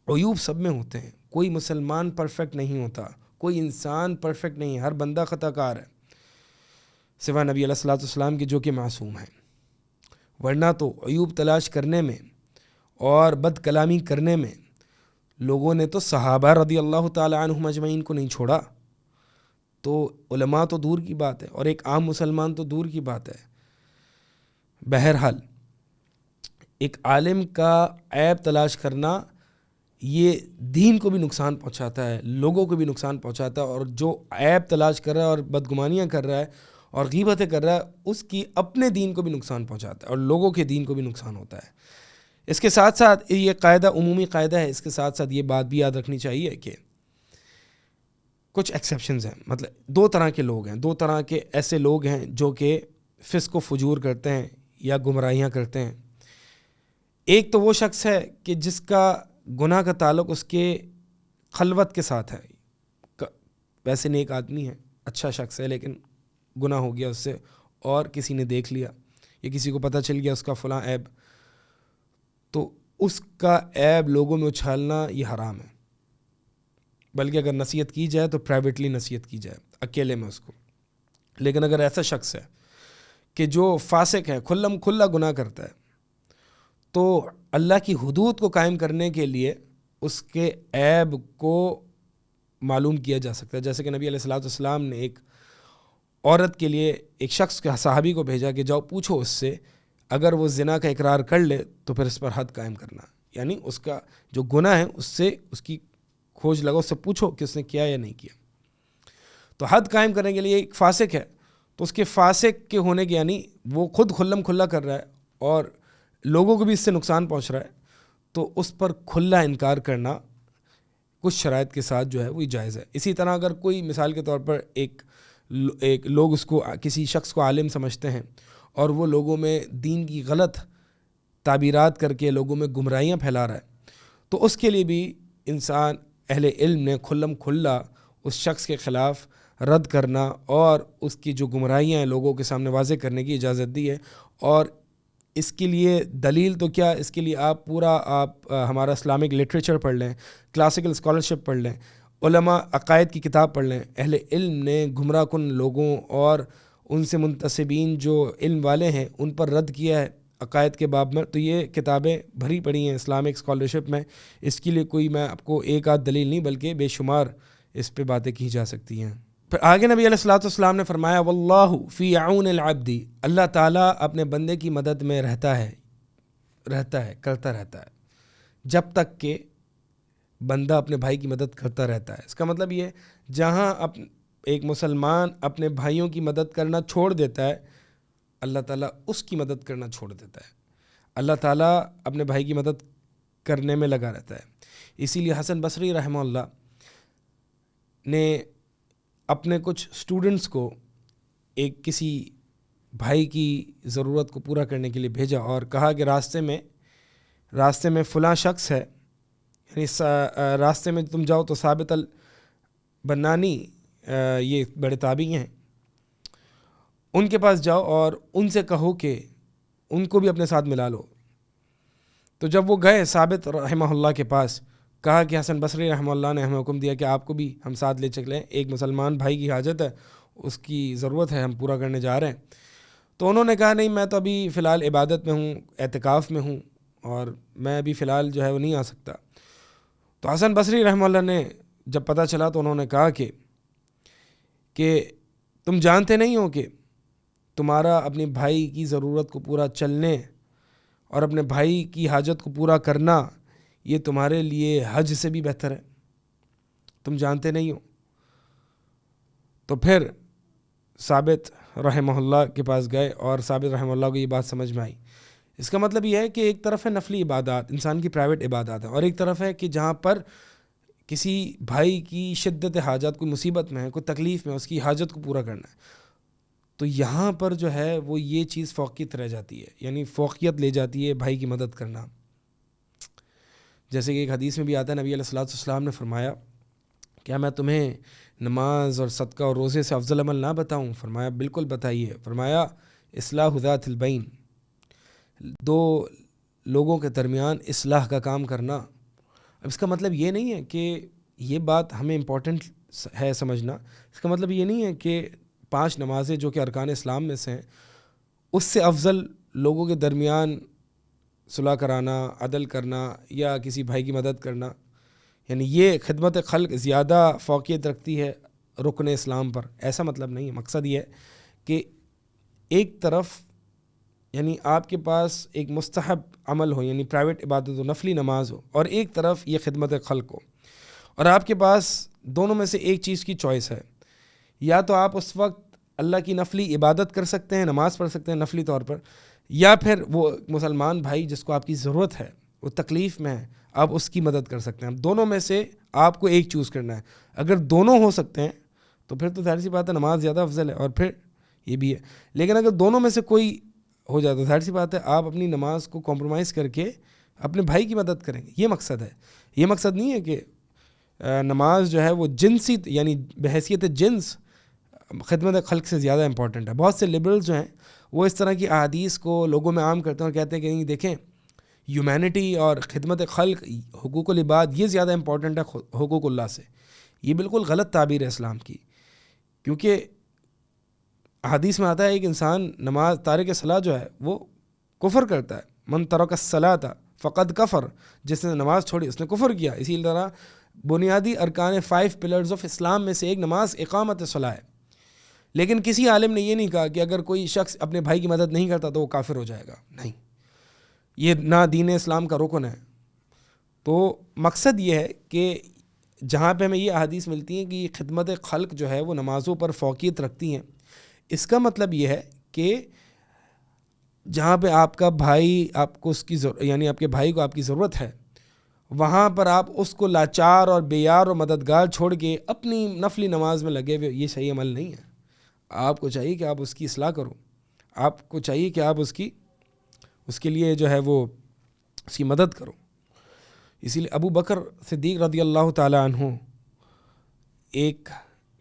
عیوب سب میں ہوتے ہیں, کوئی مسلمان پرفیکٹ نہیں ہوتا, کوئی انسان پرفیکٹ نہیں ہے, ہر بندہ خطا کار ہے سوا نبی علیہ الصلوۃ والسلام کے جو کہ معصوم ہیں. ورنہ تو عیوب تلاش کرنے میں اور بد کلامی کرنے میں لوگوں نے تو صحابہ رضی اللہ تعالی عنہم اجمعین کو نہیں چھوڑا, تو علماء تو دور کی بات ہے اور ایک عام مسلمان تو دور کی بات ہے. بہرحال ایک عالم کا عیب تلاش کرنا یہ دین کو بھی نقصان پہنچاتا ہے, لوگوں کو بھی نقصان پہنچاتا ہے, اور جو عیب تلاش کر رہا ہے اور بدگمانیاں کر رہا ہے اور غیبتیں کر رہا ہے اس کی اپنے دین کو بھی نقصان پہنچاتا ہے اور لوگوں کے دین کو بھی نقصان ہوتا ہے. اس کے ساتھ ساتھ یہ قاعدہ عمومی قاعدہ ہے, اس کے ساتھ ساتھ یہ بات بھی یاد رکھنی چاہیے کہ کچھ ایکسیپشنز ہیں. مطلب دو طرح کے لوگ ہیں, دو طرح کے ایسے لوگ ہیں جو کہ فسق و فجور کرتے ہیں یا گمراہیاں کرتے ہیں. ایک تو وہ شخص ہے کہ جس کا گناہ کا تعلق اس کے خلوت کے ساتھ ہے, ویسے نیک آدمی ہے, اچھا شخص ہے, لیکن گناہ ہو گیا اس سے اور کسی نے دیکھ لیا یا کسی کو پتہ چل گیا اس کا فلاں عیب, تو اس کا عیب لوگوں میں اچھالنا یہ حرام ہے. بلکہ اگر نصیحت کی جائے تو پرائیویٹلی نصیحت کی جائے اکیلے میں اس کو. لیکن اگر ایسا شخص ہے کہ جو فاسق ہے, کھلم کھلا گناہ کرتا ہے, تو اللہ کی حدود کو قائم کرنے کے لیے اس کے عیب کو معلوم کیا جا سکتا ہے. جیسے کہ نبی علیہ الصلوۃ والسلام نے ایک عورت کے لیے ایک شخص کے صحابی کو بھیجا کہ جاؤ پوچھو اس سے, اگر وہ زنا کا اقرار کر لے تو پھر اس پر حد قائم کرنا, یعنی اس کا جو گناہ ہے اس سے اس کی کھوج لگاؤ, اس سے پوچھو کہ اس نے کیا یا نہیں کیا. تو حد قائم کرنے کے لیے ایک فاسق ہے تو اس کے فاسق کے ہونے کے, یعنی وہ خود کھلم کھلا کر رہا ہے اور لوگوں کو بھی اس سے نقصان پہنچ رہا ہے, تو اس پر کھلا انکار کرنا کچھ شرائط کے ساتھ جو ہے وہ جائز ہے. اسی طرح اگر کوئی مثال کے طور پر ایک لوگ اس کو کسی شخص کو عالم سمجھتے ہیں اور وہ لوگوں میں دین کی غلط تعبیرات کر کے لوگوں میں گمراہیاں پھیلا رہا ہے, تو اس کے لیے بھی انسان اہل علم نے کھلم کھلا اس شخص کے خلاف رد کرنا اور اس کی جو گمراہیاں ہیں لوگوں کے سامنے واضح کرنے کی اجازت دی ہے. اور اس کے لیے دلیل تو کیا, اس کے لیے آپ ہمارا اسلامک لٹریچر پڑھ لیں, کلاسیکل اسکالرشپ پڑھ لیں, علماء عقائد کی کتاب پڑھ لیں. اہل علم نے گمراہ کن لوگوں اور ان سے منتسبین جو علم والے ہیں ان پر رد کیا ہے عقائد کے باب میں. تو یہ کتابیں بھری پڑی ہیں اسلامک اسکالرشپ میں. اس کے لیے کوئی میں آپ کو ایک آدھ دلیل نہیں بلکہ بے شمار اس پہ باتیں کی جا سکتی ہیں. پھر آگے نبی علیہ الصلوۃ والسلام نے فرمایا واللہ فی عون العبد, اللہ تعالیٰ اپنے بندے کی مدد میں رہتا ہے کرتا رہتا ہے جب تک کہ بندہ اپنے بھائی کی مدد کرتا رہتا ہے. اس کا مطلب یہ جہاں ایک مسلمان اپنے بھائیوں کی مدد کرنا چھوڑ دیتا ہے اللہ تعالیٰ اس کی مدد کرنا چھوڑ دیتا ہے. اللہ تعالیٰ اپنے بھائی کی مدد کرنے میں لگا رہتا ہے. اسی لیے حسن بصری رحمہ اللہ نے اپنے کچھ سٹوڈنٹس کو ایک کسی بھائی کی ضرورت کو پورا کرنے کے لیے بھیجا اور کہا کہ راستے میں فلاں شخص ہے, یعنی راستے میں تم جاؤ تو ثابت البنانی, یہ بڑے تابعی ہیں, ان کے پاس جاؤ اور ان سے کہو کہ ان کو بھی اپنے ساتھ ملا لو. تو جب وہ گئے ثابت رحمہ اللہ کے پاس, کہا کہ حسن بصری رحمہ اللہ نے ہمیں حکم دیا کہ آپ کو بھی ہم ساتھ لے چلیں, ایک مسلمان بھائی کی حاجت ہے, اس کی ضرورت ہے, ہم پورا کرنے جا رہے ہیں. تو انہوں نے کہا نہیں میں تو ابھی فی الحال عبادت میں ہوں, اعتکاف میں ہوں, اور میں ابھی فی الحال جو ہے وہ نہیں آ سکتا. تو حسن بصری رحمہ اللہ نے جب پتہ چلا تو انہوں نے کہا کہ تم جانتے نہیں ہو کہ تمہارا اپنے بھائی کی ضرورت کو پورا چلنے اور اپنے بھائی کی حاجت کو پورا کرنا یہ تمہارے لیے حج سے بھی بہتر ہے, تم جانتے نہیں ہو. تو پھر ثابت رحمہ اللہ کے پاس گئے اور ثابت رحمہ اللہ کو یہ بات سمجھ میں آئی. اس کا مطلب یہ ہے کہ ایک طرف ہے نفلی عبادات, انسان کی پرائیویٹ عبادات ہیں, اور ایک طرف ہے کہ جہاں پر کسی بھائی کی شدت حاجت, کوئی مصیبت میں ہے, کوئی تکلیف میں, اس کی حاجت کو پورا کرنا ہے. تو یہاں پر جو ہے وہ یہ چیز فوقیت رہ جاتی ہے، یعنی فوقیت لے جاتی ہے بھائی کی مدد کرنا. جیسے کہ ایک حدیث میں بھی آتا ہے، نبی علیہ الصلوۃ والسلام نے فرمایا کیا میں تمہیں نماز اور صدقہ اور روزے سے افضل عمل نہ بتاؤں؟ فرمایا بالکل بتائیے. فرمایا اصلاح ذات البین، دو لوگوں کے درمیان اصلاح کا کام کرنا. اب اس کا مطلب یہ نہیں ہے کہ یہ بات ہمیں امپورٹنٹ ہے سمجھنا، اس کا مطلب یہ نہیں ہے کہ 5 نمازیں جو کہ ارکان اسلام میں سے ہیں اس سے افضل لوگوں کے درمیان صلح کرانا، عدل کرنا یا کسی بھائی کی مدد کرنا، یعنی یہ خدمت خلق زیادہ فوقیت رکھتی ہے رکن اسلام پر. ایسا مطلب نہیں ہے. مقصد یہ ہے کہ ایک طرف یعنی آپ کے پاس ایک مستحب عمل ہو، یعنی پرائیویٹ عبادت و نفلی نماز ہو، اور ایک طرف یہ خدمت خلق ہو، اور آپ کے پاس دونوں میں سے ایک چیز کی چوائس ہے. یا تو آپ اس وقت اللہ کی نفلی عبادت کر سکتے ہیں، نماز پڑھ سکتے ہیں نفلی طور پر، یا پھر وہ مسلمان بھائی جس کو آپ کی ضرورت ہے، وہ تکلیف میں ہے، آپ اس کی مدد کر سکتے ہیں. دونوں میں سے آپ کو ایک چوز کرنا ہے. اگر دونوں ہو سکتے ہیں تو پھر تو ظاہر سی بات ہے نماز زیادہ افضل ہے، اور پھر یہ بھی ہے. لیکن اگر دونوں میں سے کوئی ہو جائے تو ظاہر سی بات ہے آپ اپنی نماز کو کمپرومائز کر کے اپنے بھائی کی مدد کریں گے. یہ مقصد ہے. یہ مقصد نہیں ہے کہ نماز جو ہے وہ جنسی یعنی بحیثیت جنس خدمت خلق سے زیادہ امپورٹنٹ ہے. بہت سے لبرلز جو ہیں وہ اس طرح کی احادیث کو لوگوں میں عام کرتے ہیں اور کہتے ہیں کہ نہیں دیکھیں ہیومینٹی اور خدمت خلق، حقوق العباد یہ زیادہ امپورٹنٹ ہے حقوق اللہ سے. یہ بالکل غلط تعبیر ہے اسلام کی، کیونکہ حدیث میں آتا ہے ایک انسان نماز تارک صلاح جو ہے وہ کفر کرتا ہے. من ترک الصلاۃ فقد کفر، جس نے نماز چھوڑی اس نے کفر کیا. اسی طرح بنیادی ارکان 5 پلرز آف اسلام میں سے ایک نماز اقامت صلاح ہے. لیکن کسی عالم نے یہ نہیں کہا کہ اگر کوئی شخص اپنے بھائی کی مدد نہیں کرتا تو وہ کافر ہو جائے گا. نہیں، یہ نہ دین اسلام کا رکن ہے. تو مقصد یہ ہے کہ جہاں پہ ہمیں یہ احادیث ملتی ہیں کہ خدمت خلق جو ہے وہ نمازوں پر فوقیت رکھتی ہیں، اس کا مطلب یہ ہے کہ جہاں پہ آپ کا بھائی آپ کو اس کی یعنی آپ کے بھائی کو آپ کی ضرورت ہے، وہاں پر آپ اس کو لاچار اور بے یار اور مددگار چھوڑ کے اپنی نفلی نماز میں لگے ہوئے، یہ صحیح عمل نہیں ہے. آپ کو چاہیے کہ آپ اس کی اصلاح کرو، آپ کو چاہیے کہ آپ اس کے لیے جو ہے وہ اس کی مدد کرو. اسی لیے ابو بکر صدیق رضی اللہ تعالی عنہ ایک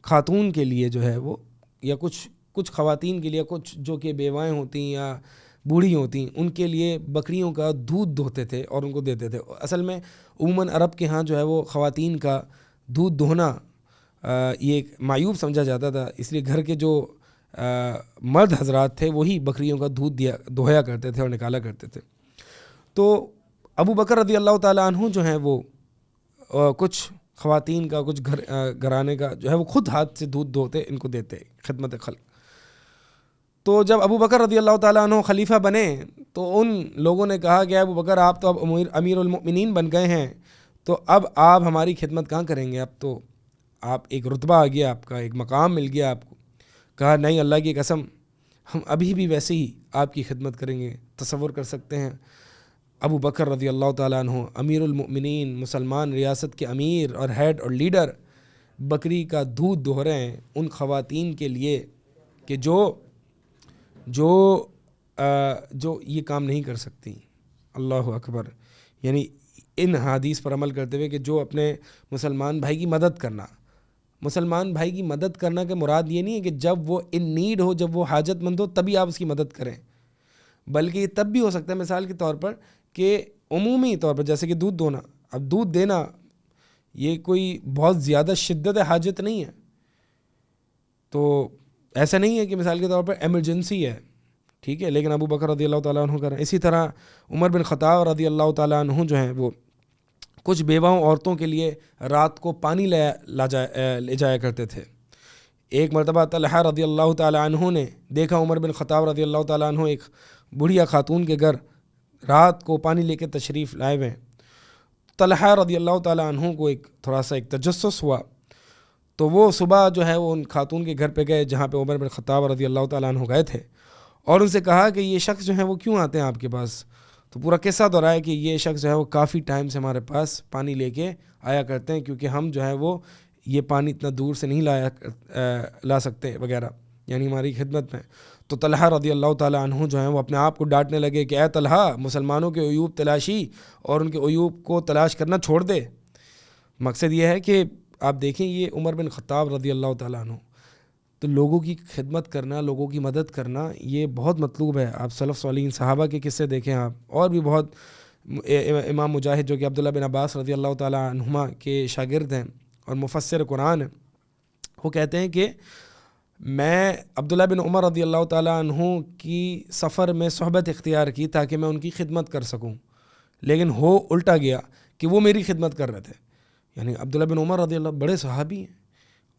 خاتون کے لیے جو ہے وہ، یا کچھ خواتین کے لیے، کچھ جو کہ بیوائیں ہوتی ہیں یا بوڑھی ہوتی ہیں، ان کے لیے بکریوں کا دودھ دھوتے تھے اور ان کو دیتے تھے. اصل میں عموماً عرب کے ہاں جو ہے وہ خواتین کا دودھ دھونا یہ ایک معیوب سمجھا جاتا تھا. اس لیے گھر کے جو مرد حضرات تھے وہی بکریوں کا دودھ دھویا کرتے تھے اور نکالا کرتے تھے. تو ابو بکر رضی اللہ تعالیٰ عنہ جو ہیں وہ کچھ خواتین کا، کچھ گھرانے کا جو ہے وہ خود ہاتھ سے دودھ دھوتے ان کو دیتے خدمت خلق. تو جب ابو بکر رضی اللہ تعالیٰ عنہ خلیفہ بنے تو ان لوگوں نے کہا کہ ابو بکر آپ تو اب امیر المؤمنین بن گئے ہیں، تو اب آپ ہماری خدمت کہاں کریں گے؟ اب تو آپ ایک رتبہ آ گیا، آپ کا ایک مقام مل گیا آپ کو. کہا نہیں، اللہ کی قسم ہم ابھی بھی ویسے ہی آپ کی خدمت کریں گے. تصور کر سکتے ہیں ابو بکر رضی اللہ تعالیٰ عنہ امیر المؤمنین، مسلمان ریاست کے امیر اور ہیڈ اور لیڈر، بکری کا دودھ دہو رہے ہیں ان خواتین کے لیے کہ جو یہ کام نہیں کر سکتی. اللہ اکبر. یعنی ان حدیث پر عمل کرتے ہوئے کہ جو اپنے مسلمان بھائی کی مدد کرنا، مسلمان بھائی کی مدد کرنا کا مراد یہ نہیں ہے کہ جب وہ ان نیڈ ہو، جب وہ حاجت مند ہو تبھی آپ اس کی مدد کریں، بلکہ یہ تب بھی ہو سکتا ہے مثال کے طور پر کہ عمومی طور پر جیسے کہ دودھ دھونا. اب دودھ دینا یہ کوئی بہت زیادہ شدت حاجت نہیں ہے، تو ایسا نہیں ہے کہ مثال کے طور پر ایمرجنسی ہے، ٹھیک ہے، لیکن ابو بکر رضی اللہ تعالیٰ عنہ کر رہے ہیں. اسی طرح عمر بن خطاب رضی اللہ تعالیٰ عنہ جو ہیں وہ کچھ بیواؤں عورتوں کے لیے رات کو پانی لے جایا کرتے تھے. ایک مرتبہ طلحہ رضی اللہ تعالیٰ عنہ نے دیکھا عمر بن خطاب رضی اللہ تعالیٰ عنہ ایک بڑھیا خاتون کے گھر رات کو پانی لے کے تشریف لائے ہوئے. طلحہ رضی اللہ تعالیٰ عنہ کو تھوڑا سا تجسس ہوا، تو وہ صبح جو ہے وہ ان خاتون کے گھر پہ گئے جہاں پہ عمر بن خطاب رضی اللہ تعالیٰ عنہ گئے تھے، اور ان سے کہا کہ یہ شخص جو ہے وہ کیوں آتے ہیں آپ کے پاس؟ تو پورا قصہ دہرایا کہ یہ شخص جو ہے وہ کافی ٹائم سے ہمارے پاس پانی لے کے آیا کرتے ہیں، کیونکہ ہم جو ہے وہ یہ پانی اتنا دور سے نہیں لا سکتے وغیرہ، یعنی ہماری خدمت میں. تو طلحہ رضی اللہ تعالیٰ عنہ جو ہیں وہ اپنے آپ کو ڈانٹنے لگے کہ اے طلحہ، مسلمانوں کے عیوب تلاشی اور ان کے عیوب کو تلاش کرنا چھوڑ دے. مقصد یہ ہے کہ آپ دیکھیں یہ عمر بن خطاب رضی اللہ تعالیٰ عنہ، تو لوگوں کی خدمت کرنا، لوگوں کی مدد کرنا یہ بہت مطلوب ہے. آپ سلف صالحین صحابہ کے قصے دیکھیں آپ، اور بھی بہت. امام مجاہد جو کہ عبداللہ بن عباس رضی اللہ تعالیٰ عنہما کے شاگرد ہیں اور مفسر قرآن ہیں، وہ کہتے ہیں کہ میں عبداللہ بن عمر رضی اللہ تعالیٰ عنہ کی سفر میں صحبت اختیار کی تاکہ میں ان کی خدمت کر سکوں، لیکن ہو الٹا گیا کہ وہ میری خدمت کر رہے تھے. یعنی عبداللہ بن عمر رضی اللہ بڑے صحابی ہیں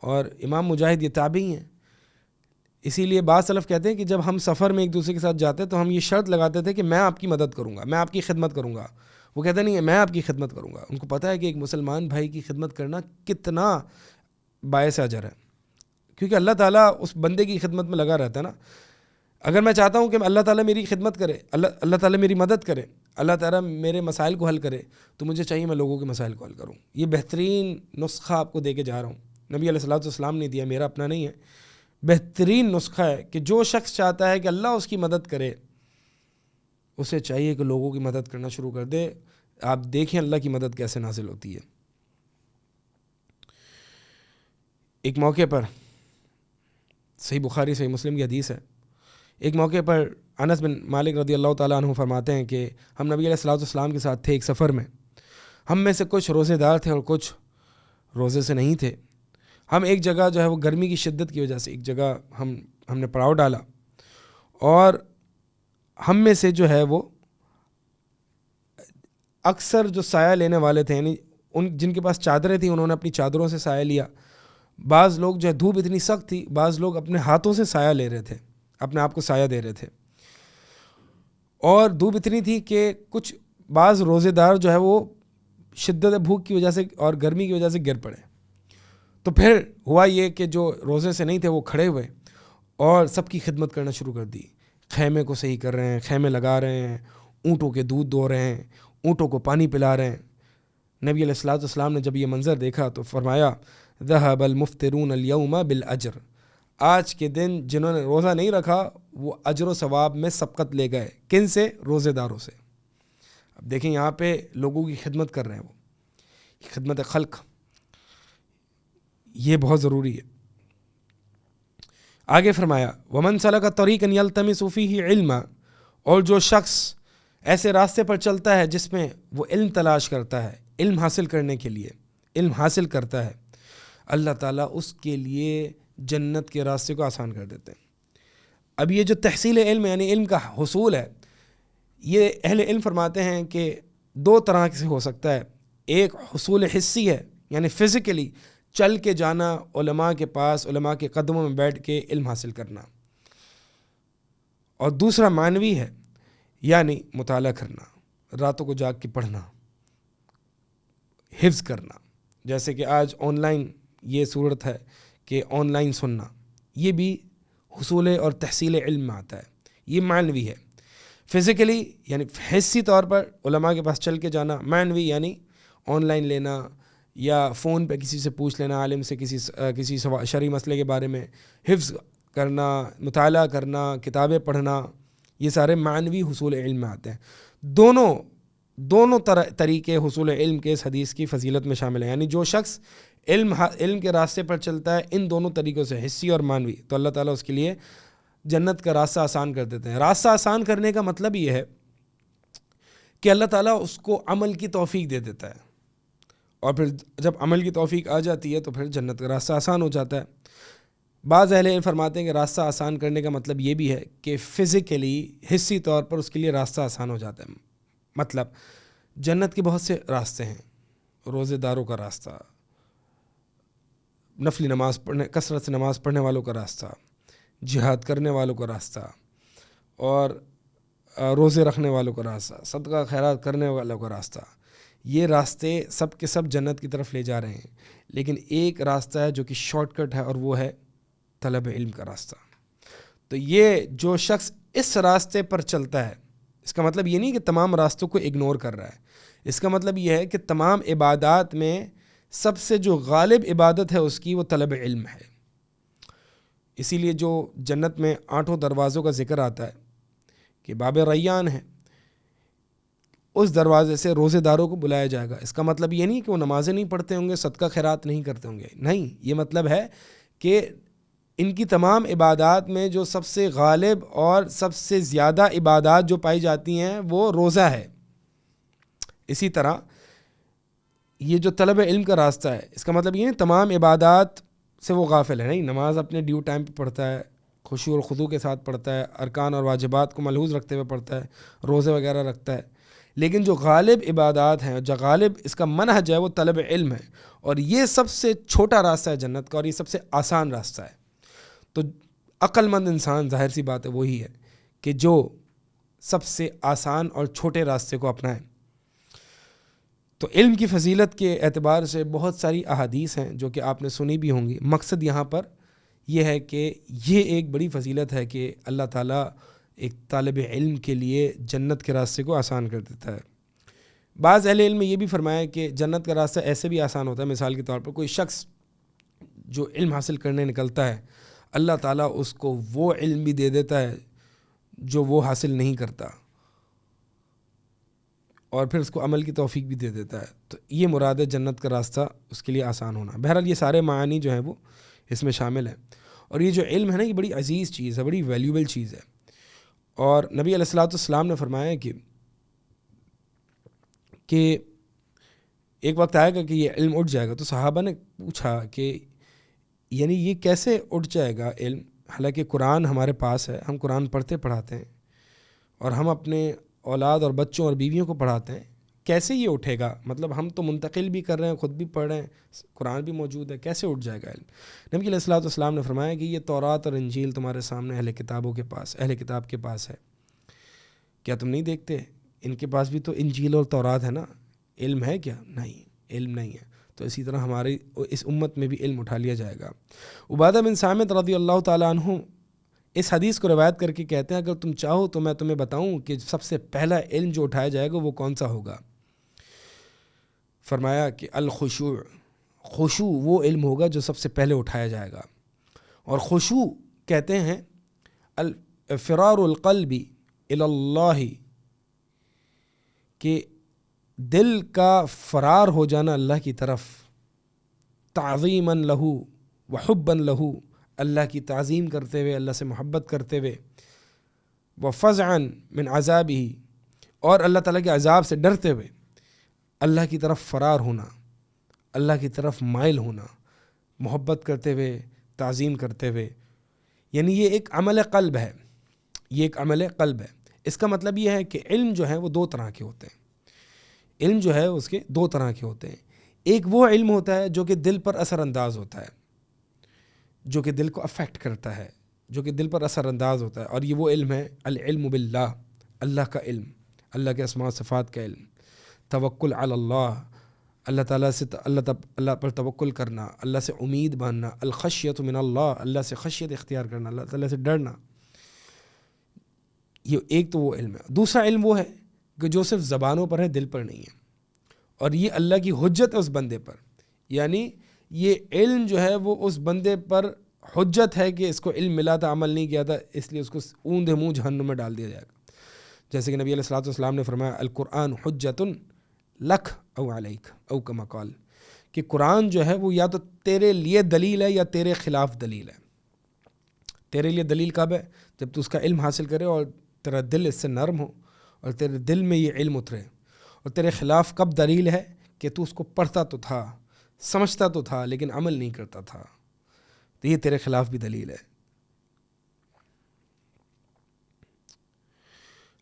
اور امام مجاہد یہ تابعی ہیں. اسی لیے بعض سلف کہتے ہیں کہ جب ہم سفر میں ایک دوسرے کے ساتھ جاتے تو ہم یہ شرط لگاتے تھے کہ میں آپ کی مدد کروں گا، میں آپ کی خدمت کروں گا. وہ کہتے نہیں میں آپ کی خدمت کروں گا. ان کو پتہ ہے کہ ایک مسلمان بھائی کی خدمت کرنا کتنا باعث اجر ہے، کیونکہ اللہ تعالیٰ اس بندے کی خدمت میں لگا رہتا ہے نا. اگر میں چاہتا ہوں کہ اللہ تعالیٰ میری خدمت کرے، اللہ تعالیٰ میری مدد کرے، اللہ تعالیٰ میرے مسائل کو حل کرے، تو مجھے چاہیے میں لوگوں کے مسائل کو حل کروں. یہ بہترین نسخہ آپ کو دے کے جا رہا ہوں، نبی علیہ الصلوۃ والسلام نے دیا، میرا اپنا نہیں ہے. بہترین نسخہ ہے کہ جو شخص چاہتا ہے کہ اللہ اس کی مدد کرے، اسے چاہیے کہ لوگوں کی مدد کرنا شروع کر دے. آپ دیکھیں اللہ کی مدد کیسے نازل ہوتی ہے. ایک موقع پر، صحیح بخاری صحیح مسلم کی حدیث ہے، ایک موقع پر انس بن مالک رضی اللہ تعالیٰ عنہ فرماتے ہیں کہ ہم نبی علیہ الصلوۃ والسلام کے ساتھ تھے ایک سفر میں. ہم میں سے کچھ روزے دار تھے اور کچھ روزے سے نہیں تھے. ہم ایک جگہ جو ہے وہ گرمی کی شدت کی وجہ سے ایک جگہ ہم نے پڑاؤ ڈالا، اور ہم میں سے جو ہے وہ اکثر جو سایہ لینے والے تھے، یعنی ان جن کے پاس چادریں تھیں انہوں نے اپنی چادروں سے سایہ لیا. بعض لوگ جو ہے دھوپ اتنی سخت تھی، بعض لوگ اپنے ہاتھوں سے سایہ لے رہے تھے، اپنے آپ کو سایہ دے رہے تھے. اور دھوپ اتنی تھی کہ کچھ بعض روزے دار جو ہے وہ شدت بھوک کی وجہ سے اور گرمی کی وجہ سے گر پڑے. تو پھر ہوا یہ کہ جو روزے سے نہیں تھے وہ کھڑے ہوئے اور سب کی خدمت کرنا شروع کر دی. خیمے کو صحیح کر رہے ہیں، خیمے لگا رہے ہیں، اونٹوں کے دودھ دو رہے ہیں، اونٹوں کو پانی پلا رہے ہیں. نبی علیہ الصلوۃ والسلام نے جب یہ منظر دیکھا تو فرمایا ذهب المفطرون اليوم بالاجر، آج کے دن جنہوں نے روزہ نہیں رکھا وہ اجر و ثواب میں سبقت لے گئے. کن سے؟ روزے داروں سے. اب دیکھیں یہاں پہ لوگوں کی خدمت کر رہے ہیں، وہ خدمت خلق، یہ بہت ضروری ہے. آگے فرمایا ومن سلک طریقا یلتمس فیہ علما، اور جو شخص ایسے راستے پر چلتا ہے جس میں وہ علم تلاش کرتا ہے، علم حاصل کرنے کے لیے علم حاصل کرتا ہے، اللہ تعالیٰ اس کے لیے جنت کے راستے کو آسان کر دیتے ہیں. اب یہ جو تحصیل علم یعنی علم کا حصول ہے، یہ اہل علم فرماتے ہیں کہ دو طرح سے ہو سکتا ہے. ایک حصول حسی ہے، یعنی فزیکلی چل کے جانا، علماء کے پاس، علماء کے قدموں میں بیٹھ کے علم حاصل کرنا. اور دوسرا معنوی ہے، یعنی مطالعہ کرنا، راتوں کو جاگ کے پڑھنا، حفظ کرنا. جیسے کہ آج آن لائن یہ صورت ہے کہ آن لائن سننا، یہ بھی حصول اور تحصیل علم میں آتا ہے، یہ معنوی ہے. فزیکلی یعنی حسی طور پر علماء کے پاس چل کے جانا، معنوی یعنی آن لائن لینا یا فون پہ کسی سے پوچھ لینا، عالم سے کسی شرعی مسئلے کے بارے میں، حفظ کرنا، مطالعہ کرنا، کتابیں پڑھنا، یہ سارے معنوی حصول علم میں آتے ہیں. دونوں طریقے حصول علم کے اس حدیث کی فضیلت میں شامل ہیں. یعنی جو شخص علم کے راستے پر چلتا ہے ان دونوں طریقوں سے، حسی اور معنوی، تو اللہ تعالیٰ اس کے لیے جنت کا راستہ آسان کر دیتے ہیں. راستہ آسان کرنے کا مطلب یہ ہے کہ اللہ تعالیٰ اس کو عمل کی توفیق دے دیتا ہے، اور پھر جب عمل کی توفیق آ جاتی ہے تو پھر جنت کا راستہ آسان ہو جاتا ہے. بعض اہل علم فرماتے ہیں کہ راستہ آسان کرنے کا مطلب یہ بھی ہے کہ فزیکلی حسی طور پر اس کے لیے راستہ آسان ہو جاتا ہے. مطلب جنت کے بہت سے راستے ہیں، روزے داروں کا راستہ، نفلی نماز پڑھنے، کثرت سے نماز پڑھنے والوں کا راستہ، جہاد کرنے والوں کا راستہ، اور روزے رکھنے والوں کا راستہ، صدقہ خیرات کرنے والوں کا راستہ. یہ راستے سب کے سب جنت کی طرف لے جا رہے ہیں. لیکن ایک راستہ ہے جو کہ شارٹ کٹ ہے، اور وہ ہے طلب علم کا راستہ. تو یہ جو شخص اس راستے پر چلتا ہے، اس کا مطلب یہ نہیں کہ تمام راستوں کو اگنور کر رہا ہے، اس کا مطلب یہ ہے کہ تمام عبادات میں سب سے جو غالب عبادت ہے اس کی وہ طلب علم ہے. اسی لیے جو جنت میں 8 دروازوں کا ذکر آتا ہے کہ باب ریان ہے، اس دروازے سے روزے داروں کو بلایا جائے گا. اس کا مطلب یہ نہیں کہ وہ نمازیں نہیں پڑھتے ہوں گے، صدقہ خیرات نہیں کرتے ہوں گے، نہیں، یہ مطلب ہے کہ ان کی تمام عبادات میں جو سب سے غالب اور سب سے زیادہ عبادات جو پائی جاتی ہیں وہ روزہ ہے. اسی طرح یہ جو طلب علم کا راستہ ہے، اس کا مطلب یہ نہیں تمام عبادات سے وہ غافل ہے، نہیں، نماز اپنے ڈیو ٹائم پہ پڑھتا ہے، خشوع اور خضوع کے ساتھ پڑھتا ہے، ارکان اور واجبات کو ملحوظ رکھتے ہوئے پڑھتا ہے، روزے وغیرہ رکھتا ہے. لیکن جو غالب عبادات ہیں، جو غالب اس کا منہج ہے، وہ طلب علم ہے. اور یہ سب سے چھوٹا راستہ ہے جنت کا، اور یہ سب سے آسان راستہ ہے. تو عقل مند انسان، ظاہر سی بات ہے، وہی ہے کہ جو سب سے آسان اور چھوٹے راستے کو اپنائے. تو علم کی فضیلت کے اعتبار سے بہت ساری احادیث ہیں جو کہ آپ نے سنی بھی ہوں گی. مقصد یہاں پر یہ ہے کہ یہ ایک بڑی فضیلت ہے کہ اللہ تعالیٰ ایک طالب علم کے لیے جنت کے راستے کو آسان کر دیتا ہے. بعض اہل علم نے یہ بھی فرمایا کہ جنت کا راستہ ایسے بھی آسان ہوتا ہے. مثال کے طور پر کوئی شخص جو علم حاصل کرنے نکلتا ہے، اللہ تعالیٰ اس کو وہ علم بھی دے دیتا ہے جو وہ حاصل نہیں کرتا، اور پھر اس کو عمل کی توفیق بھی دے دیتا ہے. تو یہ مراد ہے جنت کا راستہ اس کے لیے آسان ہونا. بہرحال یہ سارے معانی جو ہیں وہ اس میں شامل ہیں. اور یہ جو علم ہے نا، یہ بڑی عزیز چیز ہے، بڑی ویلیوبل چیز ہے. اور نبی علیہ الصلوۃ والسلام نے فرمایا کہ ایک وقت آئے گا کہ یہ علم اٹھ جائے گا. تو صحابہ نے پوچھا کہ یعنی یہ کیسے اٹھ جائے گا علم؟ حالانکہ قرآن ہمارے پاس ہے، ہم قرآن پڑھتے پڑھاتے ہیں، اور ہم اپنے اولاد اور بچوں اور بیویوں کو پڑھاتے ہیں. کیسے یہ اٹھے گا؟ مطلب ہم تو منتقل بھی کر رہے ہیں، خود بھی پڑھ رہے ہیں، قرآن بھی موجود ہے، کیسے اٹھ جائے گا علم؟ نبی علیہ الصلوۃ والسلام نے فرمایا کہ یہ تورات اور انجیل تمہارے سامنے اہل کتاب کے پاس ہے. کیا تم نہیں دیکھتے؟ ان کے پاس بھی تو انجیل اور تورات ہے نا. علم ہے کیا؟ نہیں، علم نہیں ہے. تو اسی طرح ہماری اس امت میں بھی علم اٹھا لیا جائے گا. عبادہ بن صامت رضی اللہ تعالیٰ عنہ اس حدیث کو روایت کر کے کہتے ہیں، اگر تم چاہو تو میں تمہیں بتاؤں کہ سب سے پہلا علم جو اٹھایا جائے گا وہ کون سا ہوگا. فرمایا کہ الخشوع، خشوع وہ علم ہوگا جو سب سے پہلے اٹھایا جائے گا. اور خشوع کہتے ہیں فرار القلب الی اللہ، کہ دل کا فرار ہو جانا اللہ کی طرف، تعظیما لہو وحبا لہو، اللہ کی تعظیم کرتے ہوئے، اللہ سے محبت کرتے ہوئے، وفزعا من عذابہ، اور اللہ تعالیٰ کے عذاب سے ڈرتے ہوئے اللہ کی طرف فرار ہونا، اللہ کی طرف مائل ہونا، محبت کرتے ہوئے، تعظیم کرتے ہوئے. یعنی یہ ایک عمل قلب ہے، یہ ایک عمل قلب ہے. اس کا مطلب یہ ہے کہ علم جو ہے وہ 2 طرح کے ہوتے ہیں. علم جو ہے اس کے 2 طرح کے ہوتے ہیں. ایک وہ علم ہوتا ہے جو کہ دل پر اثر انداز ہوتا ہے، جو کہ دل کو افیکٹ کرتا ہے، جو کہ دل پر اثر انداز ہوتا ہے. اور یہ وہ علم ہے العلم باللہ، اللہ کا علم، اللہ کے اسماء و صفات کا علم. توکل علی اللہ، اللہ تعالیٰ سے اللہ پر توکل کرنا، اللہ سے امید باندھنا. الخشیۃ من اللہ، اللہ سے خشیت اختیار کرنا، اللہ تعالیٰ سے ڈرنا. یہ ایک تو وہ علم ہے. دوسرا علم وہ ہے کہ جو صرف زبانوں پر ہے، دل پر نہیں ہے. اور یہ اللہ کی حجت ہے اس بندے پر. یعنی یہ علم جو ہے وہ اس بندے پر حجت ہے کہ اس کو علم ملا تھا، عمل نہیں کیا تھا، اس لیے اس کو اوندھے منہ جہنم میں ڈال دیا جائے گا. جیسے کہ نبی علیہ الصلوۃ والسلام نے فرمایا القرآن حجت لک او علیک او کما قال، کہ قرآن جو ہے وہ یا تو تیرے لیے دلیل ہے یا تیرے خلاف دلیل ہے. تیرے لیے دلیل کب ہے؟ جب تو اس کا علم حاصل کرے اور تیرا دل اس سے نرم ہو اور تیرے دل میں یہ علم اترے. اور تیرے خلاف کب دلیل ہے؟ کہ تو اس کو پڑھتا تو تھا، سمجھتا تو تھا، لیکن عمل نہیں کرتا تھا. تو یہ تیرے خلاف بھی دلیل ہے.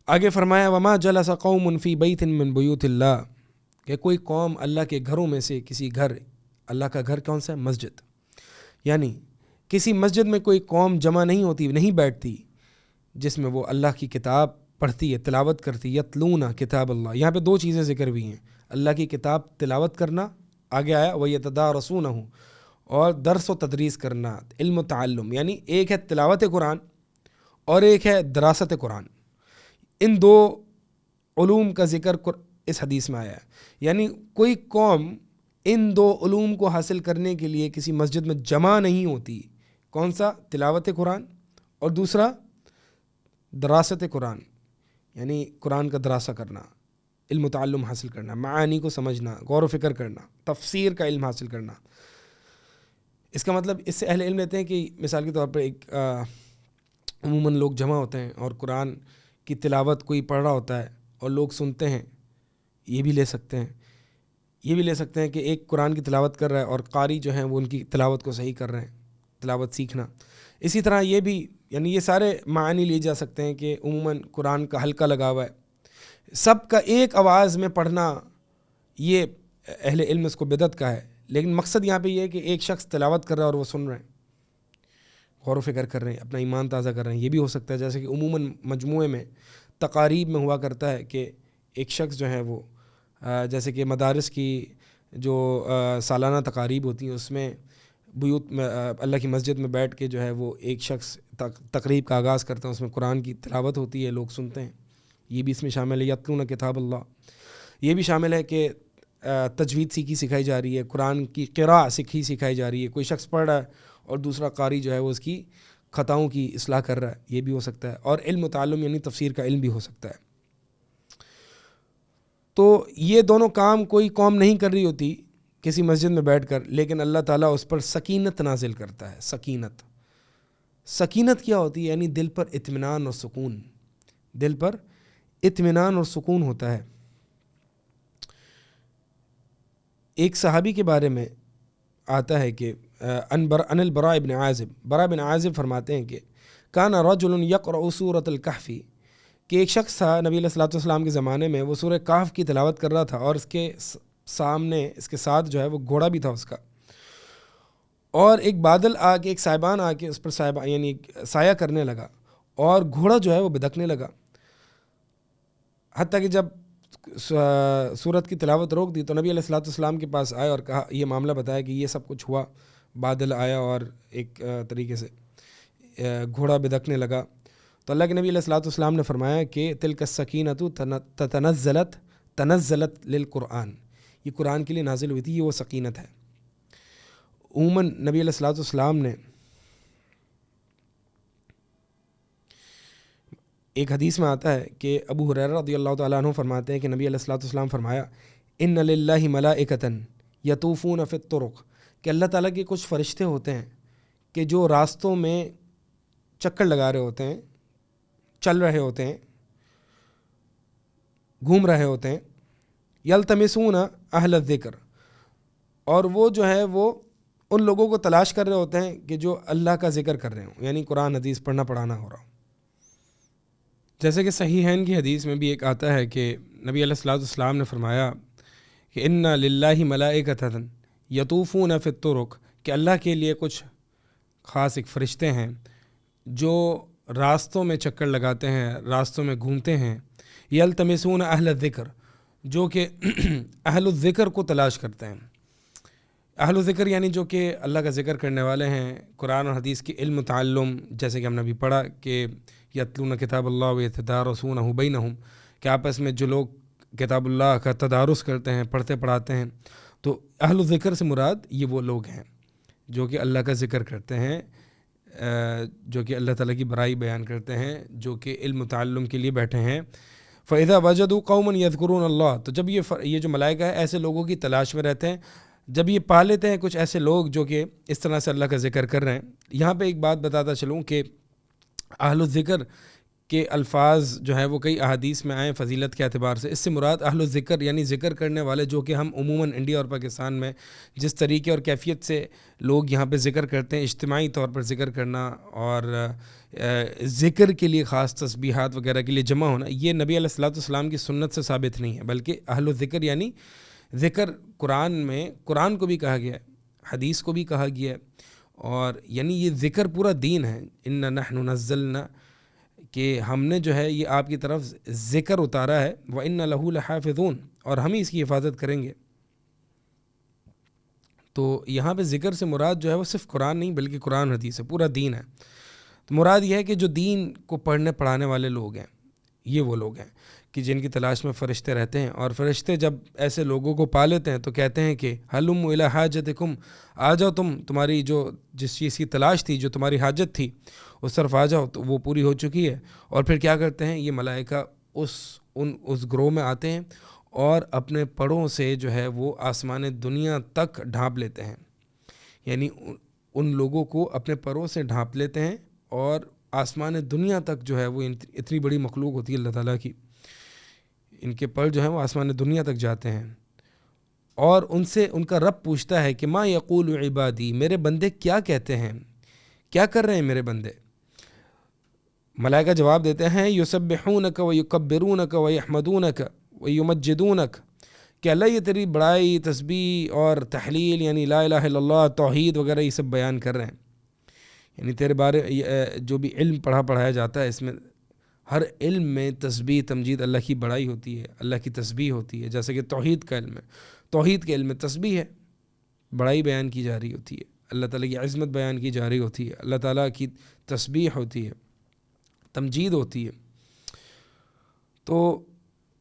آگے فرمایا وما جلس قوم فی بیت من بیوت اللہ، کہ کوئی قوم اللہ کے گھروں میں سے کسی گھر، اللہ کا گھر کون سا ہے؟ مسجد. یعنی کسی مسجد میں کوئی قوم جمع نہیں ہوتی، نہیں بیٹھتی، جس میں وہ اللہ کی کتاب پڑھتی ہے، تلاوت کرتی. یتلون کتاب اللہ، یہاں پہ 2 چیزیں ذکر ہوئی ہیں. اللہ کی کتاب تلاوت کرنا آگے آیا، وَيَتَدَارَسُونَهُ، اور درس و تدریس کرنا، علم و تعلم. یعنی ایک ہے تلاوت قرآن اور ایک ہے دراست قرآن. ان 2 علوم کا ذکر اس حدیث میں آیا ہے. یعنی کوئی قوم ان 2 علوم کو حاصل کرنے کے لیے کسی مسجد میں جمع نہیں ہوتی، کون سا؟ تلاوت قرآن، اور دوسرا دراست قرآن، یعنی قرآن کا دراسہ کرنا، علم و تعلم حاصل کرنا، معانی کو سمجھنا، غور و فکر کرنا، تفسیر کا علم حاصل کرنا۔ اس کا مطلب اس سے اہل علم لیتے ہیں کہ مثال کے طور پر ایک عموماً لوگ جمع ہوتے ہیں اور قرآن کی تلاوت کوئی پڑھ رہا ہوتا ہے اور لوگ سنتے ہیں، یہ بھی لے سکتے ہیں۔ یہ بھی لے سکتے ہیں کہ ایک قرآن کی تلاوت کر رہا ہے اور قاری جو ہیں وہ ان کی تلاوت کو صحیح کر رہے ہیں، تلاوت سیکھنا۔ اسی طرح یہ بھی، یعنی یہ سارے معانی لیے جا سکتے ہیں کہ عموماً قرآن کا حلقہ لگا ہوا ہے، سب کا ایک آواز میں پڑھنا، یہ اہل علم اس کو بدعت کا ہے۔ لیکن مقصد یہاں پہ یہ ہے کہ ایک شخص تلاوت کر رہا ہے اور وہ سن رہے ہیں، غور و فکر کر رہے ہیں، اپنا ایمان تازہ کر رہے ہیں، یہ بھی ہو سکتا ہے۔ جیسے کہ عموماً مجموعے میں تقاریب میں ہوا کرتا ہے کہ ایک شخص جو ہے وہ جیسے کہ مدارس کی جو سالانہ تقاریب ہوتی ہیں اس میں بیوت میں اللہ کی مسجد میں بیٹھ کے جو ہے وہ ایک شخص تقریب کا آغاز کرتا ہے، اس میں قرآن کی تلاوت ہوتی ہے، لوگ سنتے ہیں، یہ بھی اس میں شامل ہے۔ یتلون کتاب اللہ، یہ بھی شامل ہے کہ تجوید سکھائی جا رہی ہے، قرآن کی قراء سکھائی جا رہی ہے، کوئی شخص پڑھ رہا ہے اور دوسرا قاری جو ہے وہ اس کی خطاؤں کی اصلاح کر رہا ہے، یہ بھی ہو سکتا ہے۔ اور علم و تعلم یعنی تفسیر کا علم بھی ہو سکتا ہے۔ تو یہ دونوں کام کوئی قوم نہیں کر رہی ہوتی کسی مسجد میں بیٹھ کر، لیکن اللہ تعالیٰ اس پر سکینت نازل کرتا ہے۔ سکینت کیا ہوتی ہے؟ یعنی دل پر اطمینان اور سکون، دل پر اطمینان اور سکون ہوتا ہے۔ ایک صحابی کے بارے میں آتا ہے کہ ان البراء بن عازب فرماتے ہیں کہ کان رجل یقرأ سورۃ الکہف، کہ ایک شخص تھا نبی علیہ الصلوۃ والسلام کے زمانے میں، وہ سورہ کہف کی تلاوت کر رہا تھا اور اس کے سامنے، اس کے ساتھ جو ہے وہ گھوڑا بھی تھا اس کا، اور ایک بادل آ کے، ایک سائبان آ کے اس پر یعنی سایہ کرنے لگا اور گھوڑا جو ہے وہ بدکنے لگا، حتیٰ کہ جب سورت کی تلاوت روک دی تو نبی علیہ الصلوۃ والسلام کے پاس آئے اور کہا، یہ معاملہ بتایا کہ یہ سب کچھ ہوا، بادل آیا اور ایک طریقے سے گھوڑا بدکنے لگا۔ تو اللہ کے نبی علیہ الصلوۃ والسلام نے فرمایا کہ تلک السکینۃ تنزلت للقرآن، یہ قرآن کے لیے نازل ہوئی تھی، یہ وہ سکینت ہے۔ عموماً نبی علیہ الصلوۃ والسلام نے ایک حدیث میں آتا ہے کہ ابو ہریرہ رضی اللہ تعالیٰ عنہ فرماتے ہیں کہ نبی علیہ الصلوۃ والسلام فرمایا، ان للہ ملائکۃ یطوفون فی الطرق، کہ اللہ تعالیٰ کے کچھ فرشتے ہوتے ہیں کہ جو راستوں میں چکر لگا رہے ہوتے ہیں، چل رہے ہوتے ہیں، گھوم رہے ہوتے ہیں، یلتمسون اہل الذکر، اور وہ جو ہے وہ ان لوگوں کو تلاش کر رہے ہوتے ہیں کہ جو اللہ کا ذکر کر رہے ہوں، یعنی قرآن حدیث پڑھنا پڑھانا ہو رہا ہو۔ جیسے کہ صحیحین کی حدیث میں بھی ایک آتا ہے کہ نبی علیہ الصلوۃ والسلام نے فرمایا کہ ان للہ ملائکۃ یطوفون فی الطرق، کہ اللہ کے لیے کچھ خاص ایک فرشتے ہیں جو راستوں میں چکر لگاتے ہیں، راستوں میں گھومتے ہیں، یلتمسون اہل الذکر، جو کہ اہل الذکر کو تلاش کرتے ہیں۔ اہل الذکر یعنی جو کہ اللہ کا ذکر کرنے والے ہیں، قرآن اور حدیث کی علم و تعلم، جیسے کہ ہم نے ابھی پڑھا کہ یتلون کتاب اللہ ویتدارسونہ بینہم، کہ آپس میں جو لوگ کتاب اللہ کا تدارس کرتے ہیں، پڑھتے پڑھاتے ہیں، تو اہل الذکر سے مراد یہ وہ لوگ ہیں جو کہ اللہ کا ذکر کرتے ہیں، جو کہ اللہ تعالیٰ کی برائی بیان کرتے ہیں، جو کہ علم و تعلم کے لیے بیٹھے ہیں۔ فَإِذَا وَجَدُوا قَوْمًا يَذْكُرُونَ اللَّهَ، تو جب یہ جو ملائکہ ہے ایسے لوگوں کی تلاش میں رہتے ہیں، جب یہ پا لیتے ہیں کچھ ایسے لوگ جو کہ اس طرح سے اللہ کا ذکر کر رہے ہیں۔ یہاں پہ ایک بات بتاتا چلوں کہ اہل الذکر کے الفاظ جو ہے وہ کئی احادیث میں آئے فضیلت کے اعتبار سے۔ اس سے مراد اہل الذکر یعنی ذکر کرنے والے، جو کہ ہم عموماً انڈیا اور پاکستان میں جس طریقے اور کیفیت سے لوگ یہاں پہ ذکر کرتے ہیں، اجتماعی طور پر ذکر کرنا اور ذکر کے لیے خاص تسبیحات وغیرہ کے لیے جمع ہونا، یہ نبی علیہ الصلوۃ والسلام کی سنت سے ثابت نہیں ہے، بلکہ اہل الذکر یعنی ذکر قرآن میں، قرآن کو بھی کہا گیا ہے، حدیث کو بھی کہا گیا ہے، اور یعنی یہ ذکر پورا دین ہے۔ اِنَّا نَحْنُ نَزَّلْنَا، کہ ہم نے جو ہے یہ آپ کی طرف ذکر اتارا ہے، وَإِنَّا لَهُ لَحَافِظُونَ، اور ہم ہی اس کی حفاظت کریں گے۔ تو یہاں پہ ذکر سے مراد جو ہے وہ صرف قرآن نہیں بلکہ قرآن حدیث ہے، پورا دین ہے۔ تو مراد یہ ہے کہ جو دین کو پڑھنے پڑھانے والے لوگ ہیں، یہ وہ لوگ ہیں کہ جن کی تلاش میں فرشتے رہتے ہیں، اور فرشتے جب ایسے لوگوں کو پا لیتے ہیں تو کہتے ہیں کہ ہلم الی حاجتکم، آ جاؤ تمہاری جو جس چیز کی تلاش تھی، جو تمہاری حاجت تھی اس طرف آ جاؤ، تو وہ پوری ہو چکی ہے۔ اور پھر کیا کرتے ہیں یہ ملائکہ اس گروہ میں آتے ہیں اور اپنے پروں سے جو ہے وہ آسمان دنیا تک ڈھانپ لیتے ہیں، یعنی ان لوگوں کو اپنے پروں سے ڈھانپ لیتے ہیں، اور آسمان دنیا تک جو ہے وہ اتنی بڑی مخلوق ہوتی ہے اللہ تعالیٰ کی، ان کے پر جو ہیں وہ آسمان دنیا تک جاتے ہیں، اور ان سے ان کا رب پوچھتا ہے کہ ما یقول عبادی، میرے بندے کیا کہتے ہیں، کیا کر رہے ہیں میرے بندے؟ ملائکہ جواب دیتے ہیں یسبحونک و یکبرونک و یحمدونک و یمجدونک، کہ اللہ یہ تیری بڑائی، تسبیح اور تحلیل یعنی لا الہ الا اللہ، توحید وغیرہ یہ سب بیان کر رہے ہیں، یعنی تیرے بارے جو بھی علم پڑھایا جاتا ہے اس میں ہر علم میں تسبیح تمجید اللہ کی بڑائی ہوتی ہے، اللہ کی تسبیح ہوتی ہے، جیسے کہ توحید کا علم ہے، توحید کے علم میں تسبیح ہے، بڑائی بیان کی جا رہی ہوتی ہے، اللہ تعالیٰ کی عظمت بیان کی جا رہی ہوتی ہے، اللہ تعالیٰ کی تسبیح ہوتی ہے، تمجید ہوتی ہے۔ تو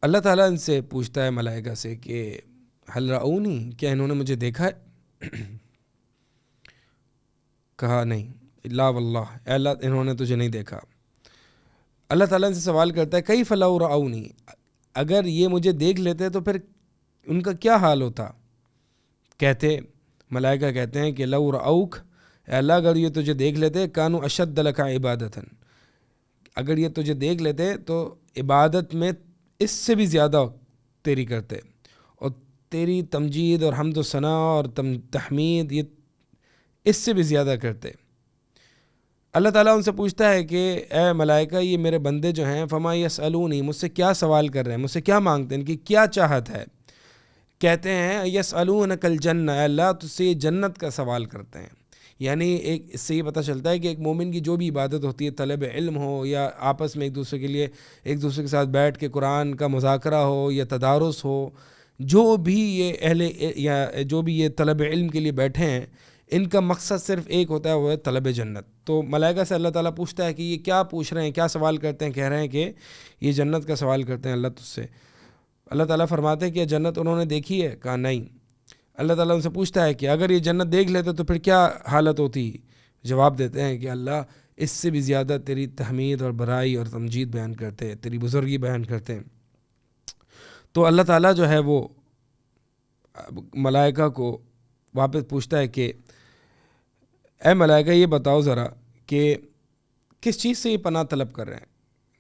اللہ تعالیٰ ان سے پوچھتا ہے ملائکہ سے کہ حل رعونی، کیا انہوں نے مجھے دیکھا ہے؟ کہا نہیں، لا واللہ، اے اللہ انہوں نے تجھے نہیں دیکھا۔ اللہ تعالیٰ ان سے سوال کرتا ہے کیف لو رعونی، اگر یہ مجھے دیکھ لیتے تو پھر ان کا کیا حال ہوتا؟ ملائکہ کہتے ہیں کہ لو رعوک، اے اللہ اگر یہ تجھے دیکھ لیتے کانوا اشد لک عبادتاً، اگر یہ تجھے دیکھ لیتے تو عبادت میں اس سے بھی زیادہ تیری کرتے، اور تیری تمجید اور حمد و ثناء اور تحمید یہ اس سے بھی زیادہ کرتے۔ اللہ تعالیٰ ان سے پوچھتا ہے کہ اے ملائکہ یہ میرے بندے جو ہیں فما یسألونی، مجھ سے کیا سوال کر رہے ہیں، مجھ سے کیا مانگتے ہیں، ان کی کیا چاہت ہے؟ کہتے ہیں یسألونک الجنہ، اے اللہ تجھ سے یہ جنت کا سوال کرتے ہیں، یعنی اس سے یہ پتہ چلتا ہے کہ ایک مومن کی جو بھی عبادت ہوتی ہے، طلب علم ہو یا آپس میں ایک دوسرے کے ساتھ بیٹھ کے قرآن کا مذاکرہ ہو یا تدارس ہو، جو بھی یہ طلب علم کے لیے بیٹھے ہیں ان کا مقصد صرف ایک ہوتا ہے، وہ ہے طلب جنت۔ تو ملائکہ سے اللہ تعالیٰ پوچھتا ہے کہ یہ کیا پوچھ رہے ہیں، کیا سوال کرتے ہیں؟ کہہ رہے ہیں کہ یہ جنت کا سوال کرتے ہیں اللہ تجھ سے۔ اللہ تعالیٰ فرماتے ہیں کہ یہ جنت انہوں نے دیکھی ہے؟ کہا نہیں۔ اللہ تعالیٰ ان سے پوچھتا ہے کہ اگر یہ جنت دیکھ لیتے تو پھر کیا حالت ہوتی؟ جواب دیتے ہیں کہ اللہ اس سے بھی زیادہ تیری تحمید اور بڑائی اور تمجید بیان کرتے ہیں، تیری بزرگی بیان کرتے ہیں۔ تو اللہ تعالیٰ جو ہے وہ ملائکہ کو واپس پوچھتا ہے کہ اے ملائکہ یہ بتاؤ ذرا کہ کس چیز سے یہ پناہ طلب کر رہے ہیں؟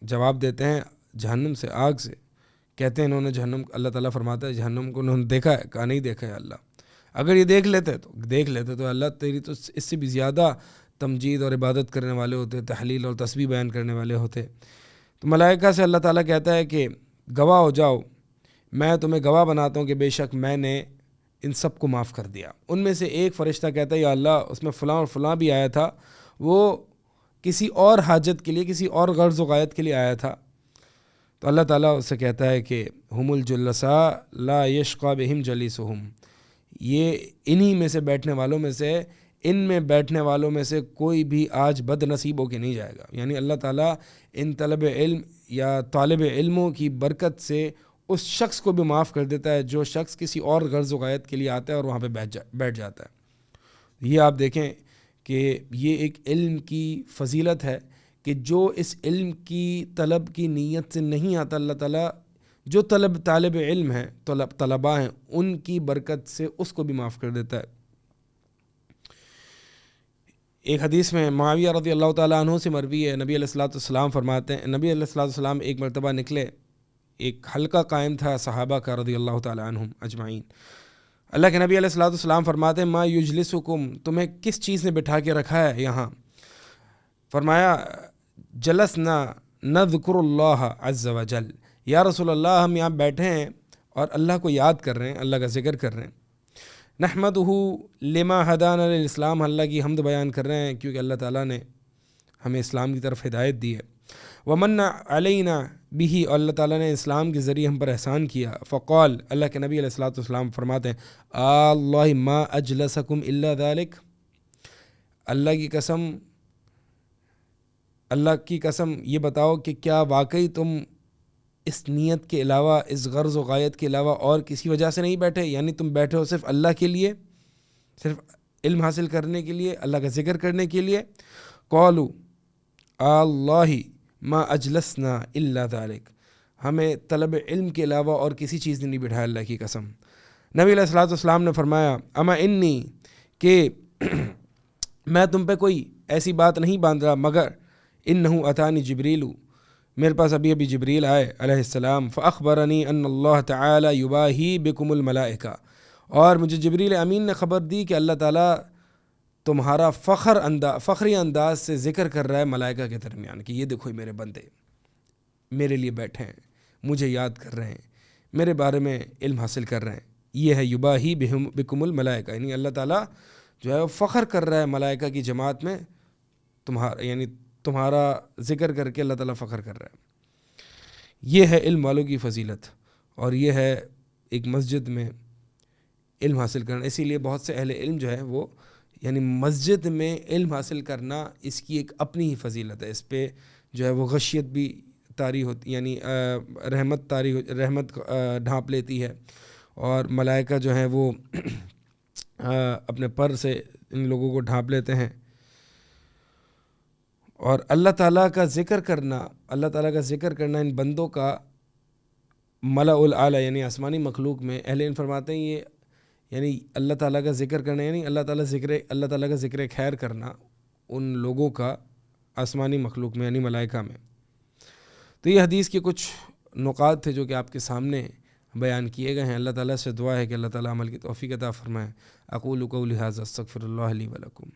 جواب دیتے ہیں جہنم سے، آگ سے۔ کہتے ہیں انہوں نے جہنم، اللہ تعالیٰ فرماتا ہے جہنم کو انہوں نے دیکھا ہے؟ کہا نہیں دیکھا ہے اللہ۔ اگر یہ دیکھ لیتے تو اللہ تیری تو اس سے بھی زیادہ تمجید اور عبادت کرنے والے ہوتے، تحلیل اور تسبیح بیان کرنے والے ہوتے۔ تو ملائکہ سے اللہ تعالیٰ کہتا ہے کہ گواہ ہو جاؤ، میں تمہیں گواہ بناتا ہوں کہ بے شک میں نے ان سب کو معاف کر دیا۔ ان میں سے ایک فرشتہ کہتا ہے یا اللہ اس میں فلاں اور فلاں بھی آیا تھا، وہ کسی اور حاجت کے لیے، کسی اور غرض و غایت کے لیے آیا تھا۔ تو اللہ تعالیٰ اس سے کہتا ہے کہ ہم الجلساء لا یشقی بہم جلیسہم، یہ انہی میں سے بیٹھنے والوں میں سے، ان میں بیٹھنے والوں میں سے کوئی بھی آج بد نصیب ہو کے نہیں جائے گا۔ یعنی اللہ تعالیٰ ان طلب علم یا طالب علموں کی برکت سے اس شخص کو بھی معاف کر دیتا ہے جو شخص کسی اور غرض و غایت کے لیے آتا ہے اور وہاں پہ بیٹھ جاتا ہے۔ یہ آپ دیکھیں کہ یہ ایک علم کی فضیلت ہے کہ جو اس علم کی طلب کی نیت سے نہیں آتا، اللہ تعالیٰ جو طالب علم ہیں، طلباء ہیں، ان کی برکت سے اس کو بھی معاف کر دیتا ہے۔ ایک حدیث میں معاویہ رضی اللہ تعالیٰ عنہ سے مروی ہے، نبی علیہ الصلوۃ والسلام فرماتے ہیں، نبی علیہ الصلوۃ والسلام ایک مرتبہ نکلے، ایک حلقہ قائم تھا صحابہ کا رضی اللہ تعالیٰ عنہم اجمعین۔ اللہ کے نبی علیہ الصلوۃ والسلام فرماتے ہیں ما یجلسکم، تمہیں کس چیز نے بٹھا کے رکھا ہے یہاں؟ فرمایا جلسنا نذکر اللہ عز وجل، یا رسول اللہ ہم یہاں بیٹھے ہیں اور اللہ کو یاد کر رہے ہیں، اللہ کا ذکر کر رہے ہیں۔ نحمدہ لما ہدانا للاسلام، اللہ کی حمد بیان کر رہے ہیں کیونکہ اللہ تعالیٰ نے ہمیں اسلام کی طرف ہدایت دی ہے۔ ومن علینا بھی، اور اللہ تعالیٰ نے اسلام کے ذریعے ہم پر احسان کیا۔ فقال، اللہ کے نبی علیہ الصلوۃ والسلام فرماتے ہیں اللہ ما اجلسکم الا ذلک، اللہ کی قسم یہ بتاؤ کہ کیا واقعی تم اس نیت کے علاوہ، اس غرض و غایت کے علاوہ اور کسی وجہ سے نہیں بیٹھے، یعنی تم بیٹھے ہو صرف اللہ کے لیے، صرف علم حاصل کرنے کے لیے، اللہ کا ذکر کرنے کے لیے. قالوا اللہ ما اجلسنا الا ذلک، ہمیں طلب علم کے علاوہ اور کسی چیز نے نہیں بٹھایا، اللہ کی قسم. نبی علیہ الصلوۃ والسلام نے فرمایا اما انی، کہ میں تم پہ کوئی ایسی بات نہیں باندھ رہا مگر انہو اتانی جبریل، میرے پاس ابھی جبریل آئے علیہ السلام، فاخبرنی ان اللہ تعالی یباہی بکم الملائکہ، اور مجھے جبریل امین نے خبر دی کہ اللہ تعالیٰ تمہارا فخری انداز سے ذکر کر رہا ہے ملائکہ کے درمیان، کہ یہ دیکھو میرے بندے میرے لیے بیٹھے ہیں، مجھے یاد کر رہے ہیں، میرے بارے میں علم حاصل کر رہے ہیں. یہ ہے یباہی بکم الملائکہ، یعنی اللہ تعالیٰ جو ہے وہ فخر کر رہا ہے ملائکہ کی جماعت میں، تمہارا ذکر کر کے اللہ تعالیٰ فخر کر رہا ہے. یہ ہے علم والوں کی فضیلت، اور یہ ہے ایک مسجد میں علم حاصل کرنا. اسی لیے بہت سے اہل علم جو ہے وہ، یعنی مسجد میں علم حاصل کرنا اس کی ایک اپنی ہی فضیلت ہے. اس پہ جو ہے وہ غشیت بھی طاری ہوتی، یعنی رحمت ڈھانپ لیتی ہے، اور ملائکہ جو ہیں وہ اپنے پر سے ان لوگوں کو ڈھانپ لیتے ہیں. اور اللہ تعالیٰ کا ذکر کرنا ان بندوں کا ملأ الاعلیٰ، یعنی آسمانی مخلوق میں، اہل علم فرماتے ہیں یہ یعنی اللہ تعالیٰ کا ذکر کرنا، یعنی اللہ تعالیٰ کا ذکر خیر کرنا ان لوگوں کا آسمانی مخلوق میں، یعنی ملائکہ میں. تو یہ حدیث کے کچھ نقاط تھے جو کہ آپ کے سامنے بیان کیے گئے ہیں. اللہ تعالیٰ سے دعا ہے کہ اللہ تعالیٰ عمل کی توفیق عطا فرمائے. اقول قولی ھذا استغفر اللہ لی ولکم.